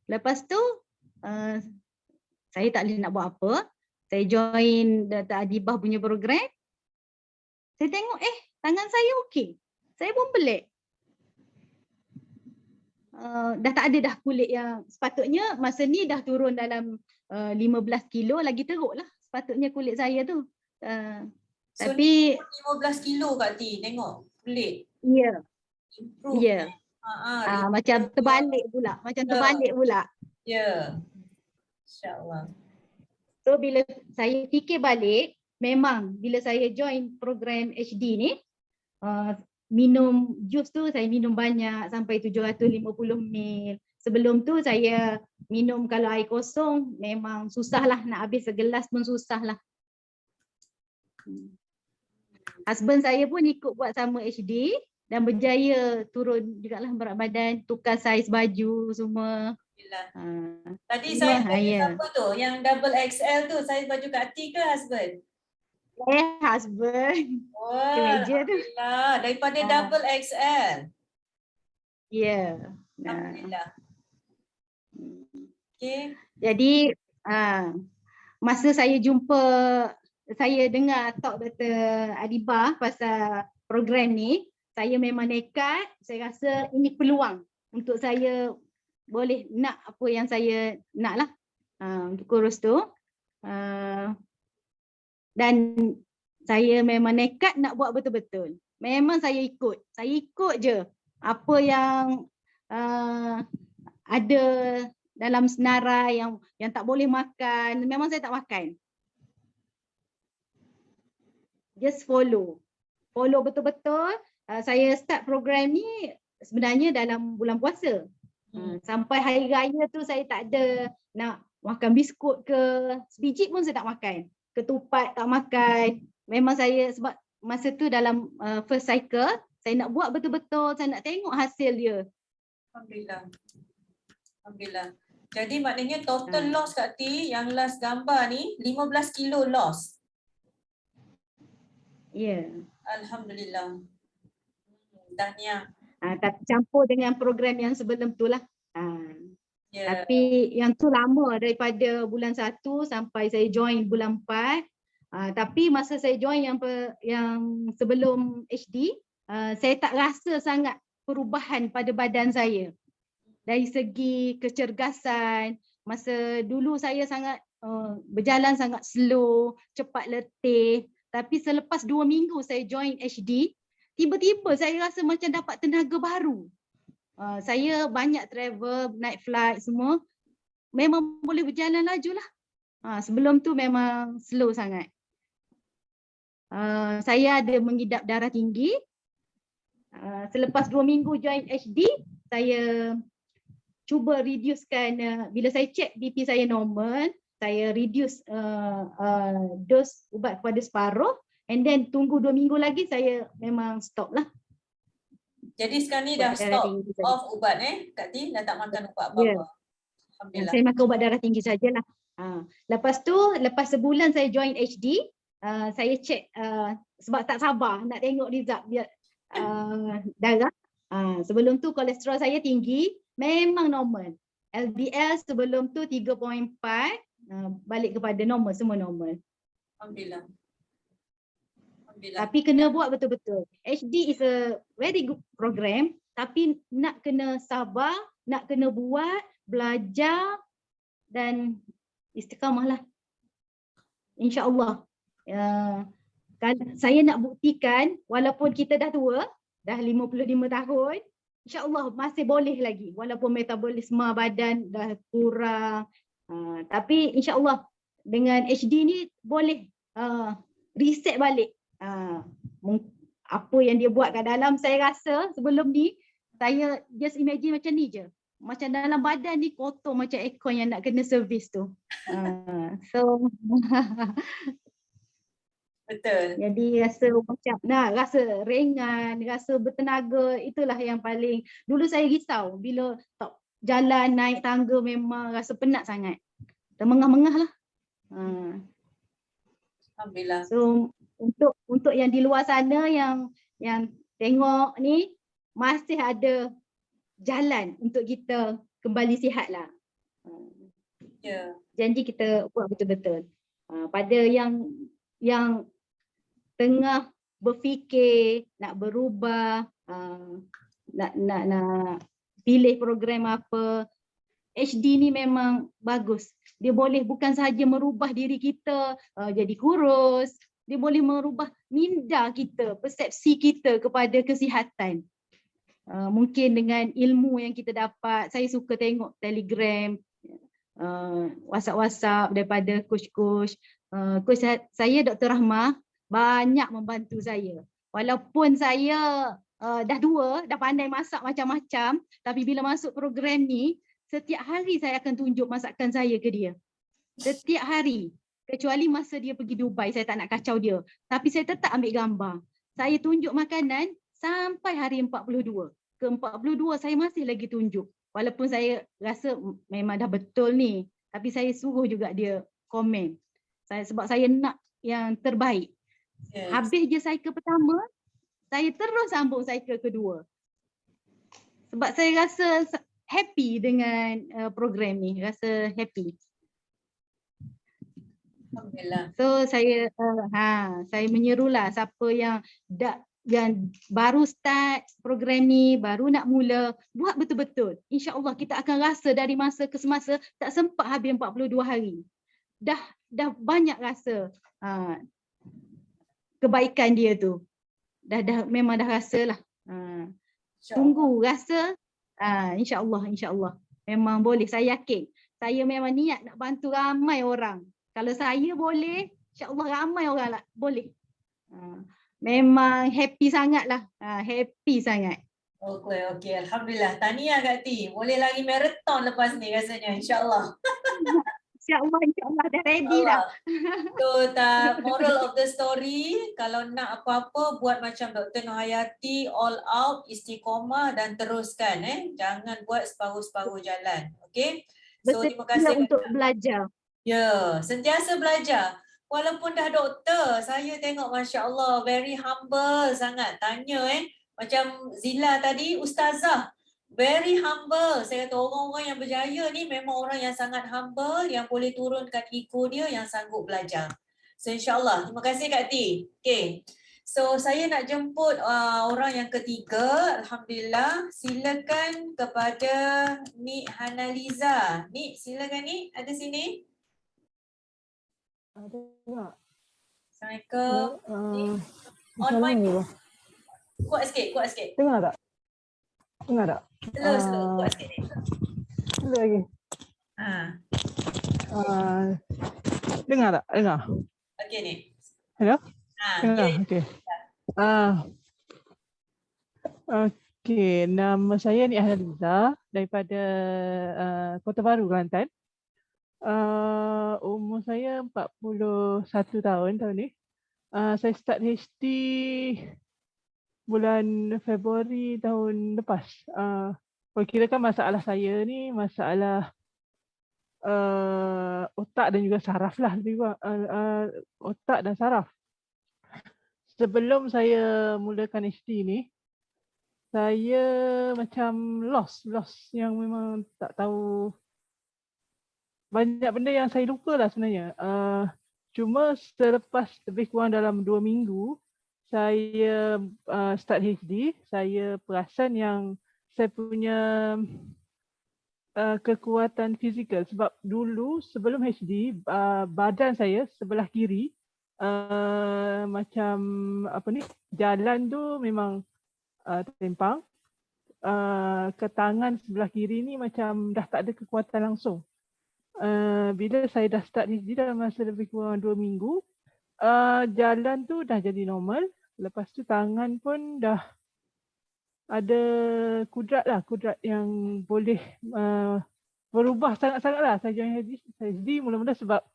Lepas tu saya tak boleh nak buat apa. Saya join Dr. Adibah punya program. Saya tengok tangan saya okey. Saya pun pelik. Dah tak ada dah kulit yang sepatutnya masa ni dah turun dalam 15 kilo, lagi teruk lah sepatutnya kulit saya tu. So, Tapi 15 kilo Kak T, tengok kulit. ya, Improve. ya. Macam Improve. terbalik pula, macam terbalik pula. Ya. InsyaAllah. So bila saya fikir balik, memang bila saya join program HD ni, minum jus tu saya minum banyak sampai 750 ml. Sebelum tu saya minum kalau air kosong memang susah lah, nak habis segelas pun susah lah. Husband saya pun ikut buat sama HD dan berjaya turun jugalah berat badan, tukar saiz baju semua. Alhamdulillah. Tadi Ya, saya baju ya. siapa tu? Yang double XL tu, saya baju Kak T ke husband? Husband. Wah, Kemeja tu. Alhamdulillah. Daripada Ah. double XL. Ya. Alhamdulillah. Okay. Jadi masa saya dengar talk Dr. Adibah pasal program ni, saya memang nekat. Saya rasa ini peluang untuk saya boleh nak apa yang saya nak lah untuk kurus tu. Dan saya memang nekat nak buat betul-betul. Memang saya ikut je apa yang ada dalam senarai yang tak boleh makan, memang saya tak makan. Just follow betul-betul. Saya start program ni sebenarnya dalam bulan puasa. Sampai hari raya tu saya tak ada nak makan biskut ke, sebiji pun saya tak makan. Ketupat tak makan. Memang saya sebab masa tu dalam first cycle, saya nak buat betul-betul, saya nak tengok hasil dia. Alhamdulillah. Alhamdulillah. Jadi maknanya total loss Kak T yang last gambar ni 15 kilo loss. Ya. Alhamdulillah. Tahniah. Tapi campur dengan program yang sebelum tu lah. Ya. Tapi yang tu lama, daripada bulan 1 sampai saya join bulan 4. Tapi masa saya join yang sebelum HD, saya tak rasa sangat perubahan pada badan saya. Dari segi kecergasan, masa dulu saya sangat berjalan sangat slow, cepat letih. Tapi selepas 2 minggu saya join HD, tiba-tiba saya rasa macam dapat tenaga baru. Saya banyak travel, naik flight semua. Memang boleh berjalan laju lah. Sebelum tu memang slow sangat. Saya ada mengidap darah tinggi. Selepas 2 minggu join HD, saya cuba reducekan, bila saya check BP saya normal, saya reduce dos ubat kepada separuh, and then tunggu 2 minggu lagi saya memang stop lah. Jadi sekarang ni dah stop off ubat Kak T, dah tak makan ubat apa-apa. Yeah. Alhamdulillah. Saya makan ubat darah tinggi sajalah. Lepas tu, lepas sebulan saya join HD, saya check sebab tak sabar nak tengok result biar darah. Sebelum tu kolesterol saya tinggi, memang normal. LDL sebelum tu 3.4, balik kepada normal, semua normal. Alhamdulillah. Tapi kena buat betul-betul. HD is a very good program, tapi nak kena sabar, nak kena buat, belajar dan istiqamah lah. InsyaAllah. Saya nak buktikan walaupun kita dah tua, dah 55 tahun, InsyaAllah masih boleh lagi walaupun metabolisme badan dah kurang. Tapi InsyaAllah dengan HD ni boleh reset balik. Apa yang dia buat kat dalam, saya rasa sebelum ni saya just imagine macam ni je. Macam dalam badan ni kotor macam aircon yang nak kena servis tu. So betul. jadi rasa macam rasa ringan, rasa bertenaga, itulah yang paling. Dulu saya risau bila tak jalan naik tangga, memang rasa penat sangat. Termengah-mengah lah. Alhamdulillah. So untuk yang di luar sana yang tengok ni, masih ada jalan untuk kita kembali sihat lah. Ya. Janji kita buat betul-betul. Pada yang tengah berfikir nak berubah, nak pilih program apa, HD ni memang bagus. Dia boleh bukan sahaja merubah diri kita jadi kurus, dia boleh merubah minda kita, persepsi kita kepada kesihatan. Mungkin dengan ilmu yang kita dapat, saya suka tengok Telegram, WhatsApp daripada coach-coach. Coach saya Dr. Rahmah banyak membantu saya. Walaupun saya dah pandai masak macam-macam, tapi bila masuk program ni, setiap hari saya akan tunjuk masakan saya ke dia. Setiap hari. Kecuali masa dia pergi Dubai, saya tak nak kacau dia. Tapi saya tetap ambil gambar. Saya tunjuk makanan sampai hari 42. Ke 42 saya masih lagi tunjuk. Walaupun saya rasa memang dah betul ni. Tapi saya suruh juga dia komen. Sebab saya nak yang terbaik. Yes. Habis je cycle pertama, saya terus sambung cycle kedua. Sebab saya rasa happy dengan program ni, rasa happy. Alhamdulillah. So saya saya menyerulah siapa yang baru start program ni, baru nak mula, buat betul-betul. InsyaAllah kita akan rasa dari masa ke semasa tak sempat habis 42 hari. Dah banyak rasa kebaikan dia tu. Memang dah rasa lah. Tunggu rasa, insyaAllah. Memang boleh, saya yakin. Saya memang niat nak bantu ramai orang. Kalau saya boleh, insyaAllah ramai orang lah boleh. Memang happy sangat lah. Happy sangat. Okey. Alhamdulillah. Tahniah Kak T. Boleh lari marathon lepas ni rasanya, insyaAllah. InsyaAllah dah ready dah. So, moral of the story, kalau nak apa-apa buat macam Dr. Nurhayati, all out, istiqomah dan teruskan. Jangan buat separuh-separuh jalan. Okay? So, terima kasih untuk belajar. Ya, sentiasa belajar. Walaupun dah doktor, saya tengok Masya Allah, very humble sangat. Tanya macam Zila tadi, Ustazah, very humble. Saya kata orang-orang yang berjaya ni memang orang yang sangat humble, yang boleh turunkan ego dia, yang sanggup belajar. So insyaAllah, terima kasih Kak T. Okay. So saya nak jemput orang yang ketiga. Alhamdulillah, silakan kepada Nik Hanaliza. Nik, silakan Nik, ada sini. Ada tak? Assalamualaikum. On mic. Kuat sikit. Dengar tak? Slow, kuat sikit. Slow lagi. Dengar tak? Okey ni. Hello? Dengar. Okey. Okey, nama saya Nik Hanaliza daripada Kota Baru, Kelantan. Umur saya 41 tahun ni. Saya start HD bulan Februari tahun lepas. Kalau kirakan masalah saya ni masalah otak dan juga saraf lah. Otak dan saraf. Sebelum saya mulakan HD ni, saya macam lost yang memang tak tahu. Banyak benda yang saya lupa lah sebenarnya. Cuma selepas lebih kurang dalam 2 minggu, saya start HD, saya perasan yang saya punya kekuatan fizikal. Sebab dulu sebelum HD, badan saya sebelah kiri, macam jalan tu memang tertempang. Ke tangan sebelah kiri ni macam dah tak ada kekuatan langsung. Bila saya dah start HD dalam masa lebih kurang 2 minggu, jalan tu dah jadi normal. Lepas tu tangan pun dah ada kudrat yang boleh berubah sangat-sangat lah. Saya join HD mula-mula sebab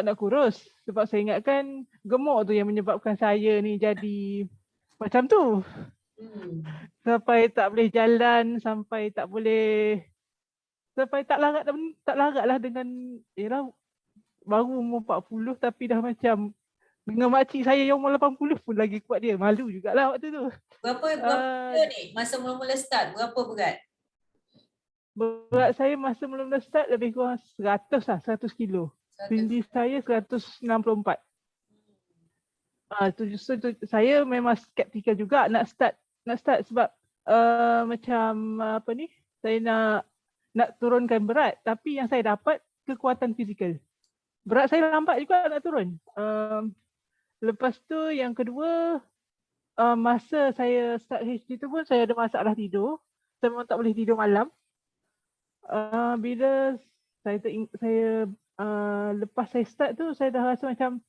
nak kurus. Sebab saya ingatkan gemuk tu yang menyebabkan saya ni jadi macam tu. Sampai tak boleh jalan, sampai tak larat lah dengan baru umur 40 tapi dah macam dengan makcik saya yang umur 80 pun lagi kuat dia. Malu jugalah waktu tu. Berapa kilo ni? Masa mula-mula start, berapa berat? berat saya masa mula-mula start lebih kurang 100 lah, 100 kilo. Tinggi saya 164. Saya memang skeptikal juga nak start sebab macam apa ni, saya nak turunkan berat, tapi yang saya dapat kekuatan fizikal. Berat saya lambat juga nak turun. Lepas tu yang kedua, masa saya start HD tu pun saya ada masalah tidur. Saya memang tak boleh tidur malam. Bila saya lepas saya start tu, saya dah rasa macam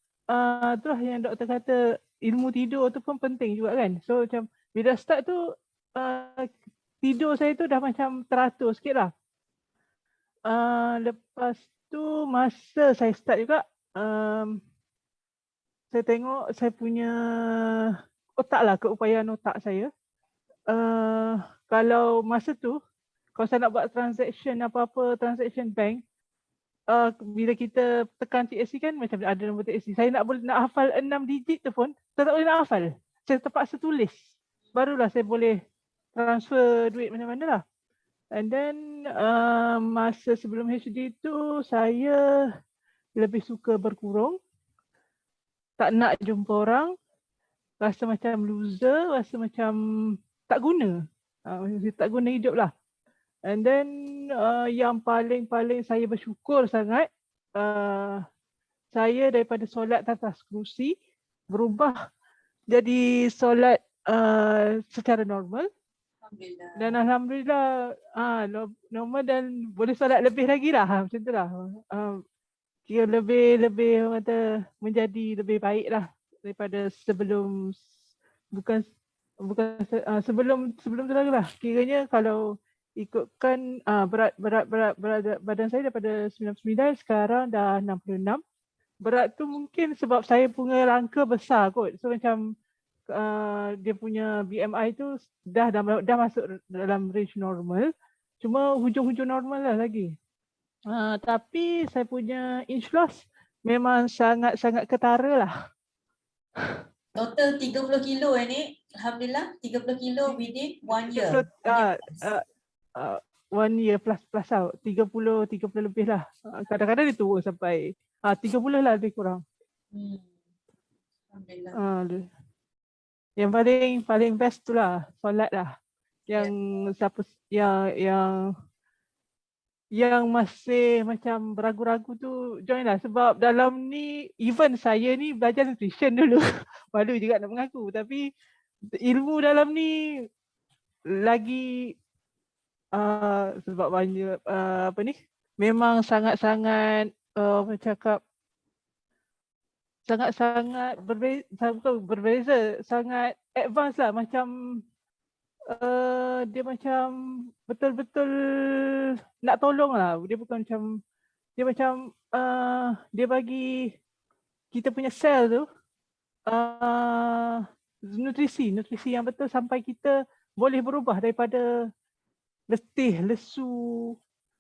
tu lah yang doktor kata, ilmu tidur tu pun penting juga kan. So macam bila start tu tidur saya tu dah macam teratur sikit lah. Lepas tu masa saya start juga, saya tengok saya punya otak lah, keupayaan otak saya. Kalau masa tu, kalau saya nak buat transaction apa-apa, transaction bank, bila kita tekan TSC kan macam ada nombor TSC. Saya nak hafal 6 digit tu pun, saya tak boleh nak hafal. Saya terpaksa tulis. Barulah saya boleh transfer duit mana-mana lah. And then masa sebelum HD tu, saya lebih suka berkurung. Tak nak jumpa orang. Rasa macam loser, rasa macam tak guna. Tak guna hidup lah. And then yang paling saya bersyukur sangat, saya daripada solat atas kerusi berubah jadi solat secara normal. Alhamdulillah. Dan alhamdulillah normal dan boleh solat lebih lagi lah, macam tu lah. Kira lebih orang kata menjadi lebih baik lah daripada sebelum, bukan sebelum tu lagi lah. Kiranya kalau ikutkan berat badan saya daripada 99 sekarang dah 66. Berat tu mungkin sebab saya punya rangka besar kot. So macam dia punya BMI tu dah masuk dalam range normal. Cuma hujung-hujung normal lah lagi. Tapi saya punya inch loss memang sangat-sangat ketara lah. Total 30 kilo ni. Alhamdulillah 30 kilo within 1 year. 1 year plus lah. 30 lebih lah. Kadang-kadang dia turun sampai 30 lah lebih kurang. Alhamdulillah. Yang paling best tu lah, solat lah. Yang siapa yang masih macam beragu-ragu tu join lah. Sebab dalam ni, even saya ni belajar nutrition dulu. Malu juga nak mengaku. Tapi ilmu dalam ni lagi sebab banyak memang sangat-sangat cakap sangat-sangat berbeza, sangat advance lah. Macam dia macam betul-betul nak tolong lah. Dia bukan macam, dia bagi kita punya sel tu nutrisi yang betul sampai kita boleh berubah daripada letih, lesu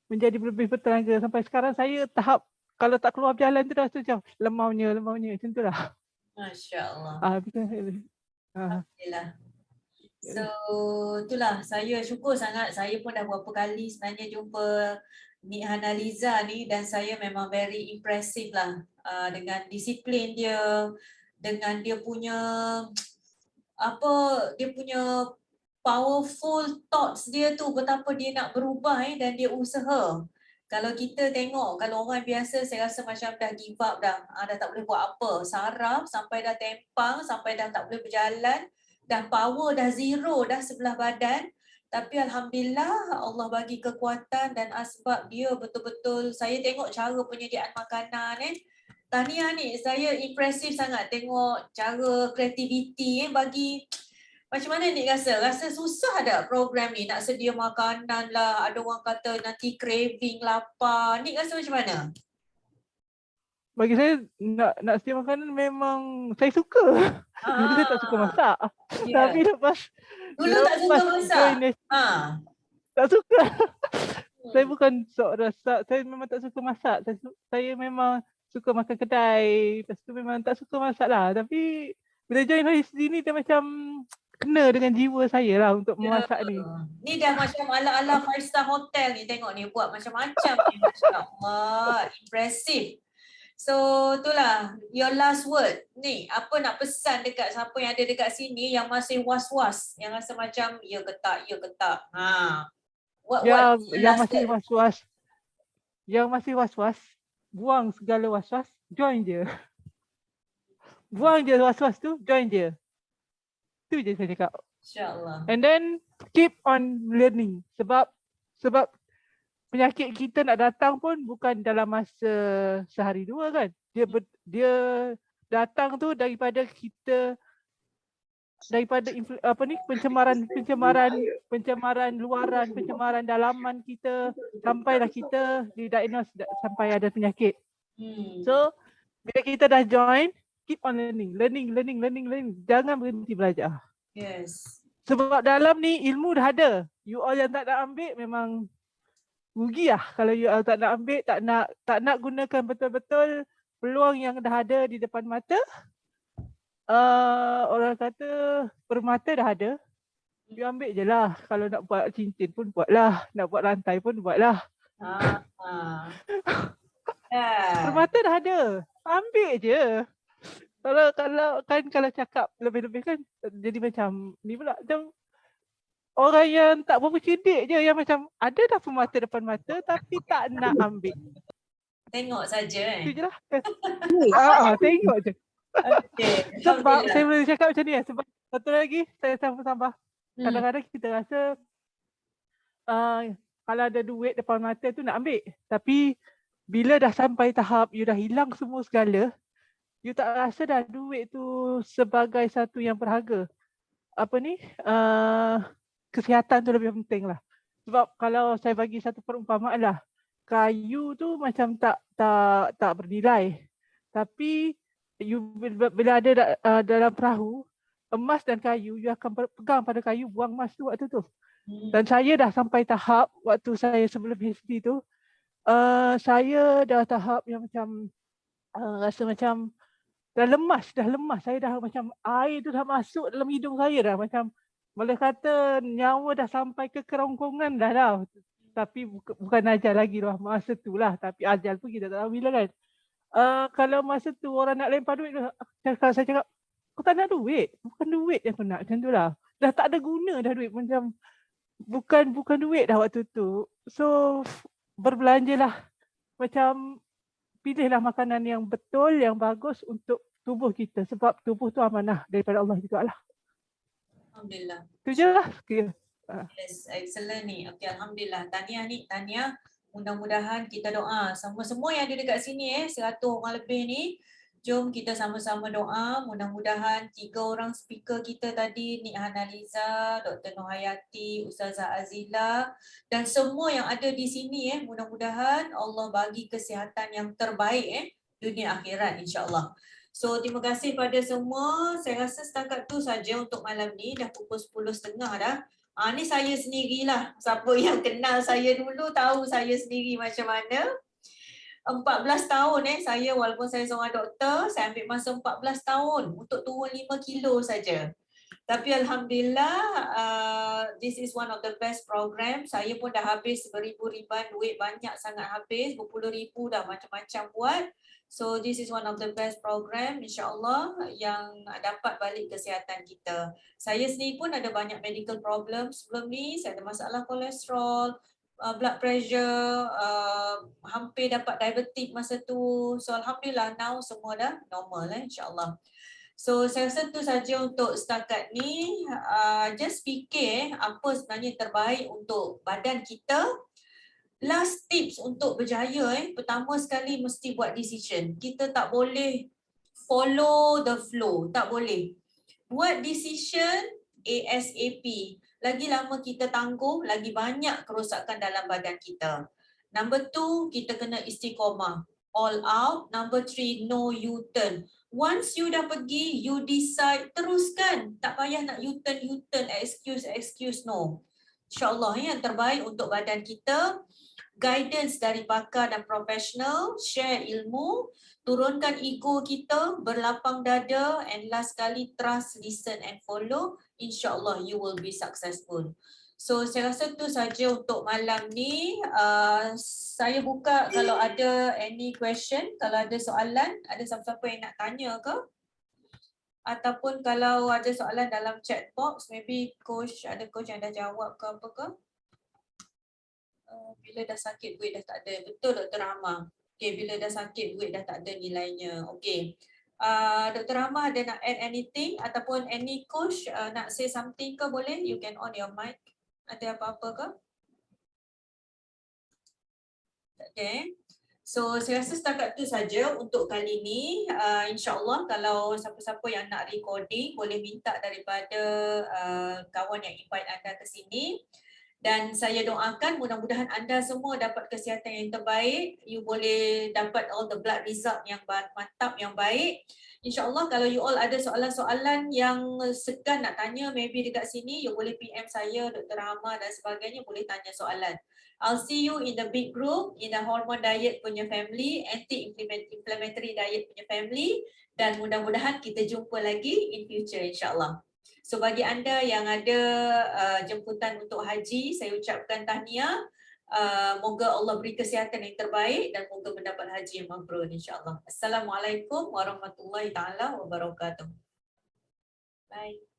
menjadi lebih bertenaga. Sampai sekarang saya tahap kalau tak keluar berjalan tu dah macam lemaunya macam tu lah. Masya Allah. Alhamdulillah. So itulah, saya syukur sangat. Saya pun dah berapa kali sebenarnya jumpa Nik Hanaliza ni dan saya memang very impressive lah dengan disiplin dia, dengan dia punya powerful thoughts dia tu, betapa dia nak berubah dan dia usaha. Kalau kita tengok, kalau orang biasa saya rasa macam dah give up dah tak boleh buat apa. Saraf sampai dah tempang, sampai dah tak boleh berjalan, dah power dah zero dah sebelah badan. Tapi alhamdulillah Allah bagi kekuatan dan asbab dia betul-betul. Saya tengok cara penyediaan makanan tahniah ni, saya impresif sangat tengok cara kreativiti bagi. Macam mana Nik rasa? Rasa susah tak program ni nak sedia makanan lah, ada orang kata nanti craving, lapar. Nik rasa macam mana? Bagi saya nak sedia makanan memang saya suka. Dulu saya tak suka masak. Tapi lepas dulu tak suka masak. Tak suka. Saya bukan sok rasa, saya memang tak suka masak. Saya memang suka makan kedai. Lepas tu memang tak suka masak lah. Tapi bila join HSD ni dia macam kena dengan jiwa saya lah untuk memasak ni. Ni dah macam ala-ala 5-star hotel ni, tengok ni buat macam-macam ni, masya-Allah, impressive. So itulah your last word ni, apa nak pesan dekat siapa yang ada dekat sini yang masih was-was, yang rasa macam ya ke tak, ya ke tak. What Yang last masih word? was-was, yang masih was-was, buang segala was-was, join je. Buang je was-was tu, join je. Tu je saya cakap. Insya-Allah. And then keep on learning, sebab penyakit kita nak datang pun bukan dalam masa sehari dua kan. Dia datang tu daripada kita, daripada pencemaran luaran, pencemaran dalaman kita, sampailah kita didiagnose sampai ada penyakit. So bila kita dah join, keep on learning. Jangan berhenti belajar. Yes. Sebab dalam ni ilmu dah ada. You all yang tak nak ambil memang rugi lah kalau you all tak nak ambil, tak nak gunakan betul-betul peluang yang dah ada di depan mata. Orang kata permata dah ada. You ambil je lah. Kalau nak buat cincin pun buatlah. Nak buat rantai pun buatlah. Permata dah ada. Ambil je. Kalau cakap lebih-lebih kan jadi macam ni pula, macam orang yang tak berapa cerdik je, yang macam ada dah permata depan mata tapi tak nak ambil. Tengok saja Itu je lah. Tengok je. Okay. Sebab saya boleh cakap macam ni lah. Sebab satu lagi saya tambah. Kadang-kadang kita rasa kalau ada duit depan mata tu nak ambil. Tapi bila dah sampai tahap you dah hilang semua segala, you tak rasa dah duit tu sebagai satu yang berharga. Kesihatan tu lebih penting lah. Sebab kalau saya bagi satu perumpamaan lah, kayu tu macam tak bernilai. Tapi you bila ada dalam perahu, emas dan kayu, you akan pegang pada kayu, buang emas tu waktu tu. Dan saya dah sampai tahap waktu saya sebelum HD tu, saya dah tahap yang macam rasa macam dah lemas. Saya dah macam air tu dah masuk dalam hidung saya dah. Macam boleh kata nyawa dah sampai ke kerongkongan dah. Tapi bukan ajal lagi lah masa tu lah. Tapi ajal pun kita tak tahu bila kan. Kalau masa tu orang nak lempar duit, saya cakap, kau tak nak duit? Bukan duit yang kau nak, macam tu lah. Dah tak ada guna dah duit. Macam bukan duit dah waktu tu. So berbelanjalah. Macam pilihlah makanan yang betul, yang bagus untuk tubuh kita. Sebab tubuh tu amanah daripada Allah juga lah. Alhamdulillah. Itu je lah. Yes, excellent ni. Okay, Alhamdulillah. Tahniah. Mudah-mudahan kita doa. Semua yang ada dekat sini 100 orang lebih ni. Jom kita sama-sama doa. Mudah-mudahan 3 orang speaker kita tadi, Nik Hanaliza, Dr. Nohayati, Ustazah Azila dan semua yang ada di sini mudah-mudahan Allah bagi kesihatan yang terbaik dunia akhirat insya-Allah. So terima kasih pada semua. Saya rasa setakat tu saja untuk malam ni. Dah pukul 10.30 dah. Ni saya sendirilah. Siapa yang kenal saya dulu tahu saya sendiri macam mana. 14 tahun saya, walaupun saya seorang doktor, saya ambil masa 14 tahun untuk turun 5 kilo saja. Tapi Alhamdulillah, this is one of the best program. Saya pun dah habis beribu-ribuan duit, banyak sangat habis, berpuluh ribu dah macam-macam buat. So this is one of the best program insyaAllah yang dapat balik kesihatan kita. Saya sendiri pun ada banyak medical problem sebelum ni, saya ada masalah kolesterol, blood pressure, hampir dapat diabetik masa tu. So Alhamdulillah now semua dah normal insyaAllah. So saya rasa tu saja untuk setakat ni. Just fikir apa sebenarnya terbaik untuk badan kita. Last tips untuk berjaya pertama sekali mesti buat decision. Kita tak boleh follow the flow, tak boleh. Buat decision ASAP. Lagi lama kita tangguh, lagi banyak kerosakan dalam badan kita. Number 2, kita kena istiqomah. All out. Number 3, no U-turn. Once you dah pergi, you decide, teruskan. Tak payah nak U-turn, excuse, no. InsyaAllah yang terbaik untuk badan kita. Guidance dari pakar dan profesional, share ilmu, turunkan ego kita, berlapang dada, and last sekali trust, listen and follow. InsyaAllah you will be successful. So saya rasa tu saja untuk malam ni. Saya buka kalau ada any question, kalau ada soalan, ada siapa-siapa yang nak tanya ke? Ataupun kalau ada soalan dalam chat box, maybe ada coach yang dah jawab ke apa ke? Bila dah sakit duit dah tak ada. Betul Dr. Rahma. Okay, bila dah sakit duit dah tak ada nilainya. Okay. Dr. Rahma ada nak add anything ataupun any coach nak say something ke boleh? You can on your mic. Ada apa-apa ke? Tak ada. So saya rasa setakat tu saja untuk kali ni. InsyaAllah kalau siapa-siapa yang nak recording boleh minta daripada kawan yang invite anda ke sini. Dan saya doakan mudah-mudahan anda semua dapat kesihatan yang terbaik. You boleh dapat all the blood result yang mantap, yang baik. InsyaAllah kalau you all ada soalan-soalan yang segan nak tanya, maybe dekat sini, you boleh PM saya, Dr. Rahma dan sebagainya, boleh tanya soalan. I'll see you in the big group, in the hormone diet punya family, anti-inflammatory diet punya family. Dan mudah-mudahan kita jumpa lagi in future insyaAllah. So bagi anda yang ada jemputan untuk haji, saya ucapkan tahniah. Moga Allah beri kesihatan yang terbaik dan moga mendapat haji yang mabrur insyaAllah. Assalamualaikum warahmatullahi taala wabarakatuh. Bye.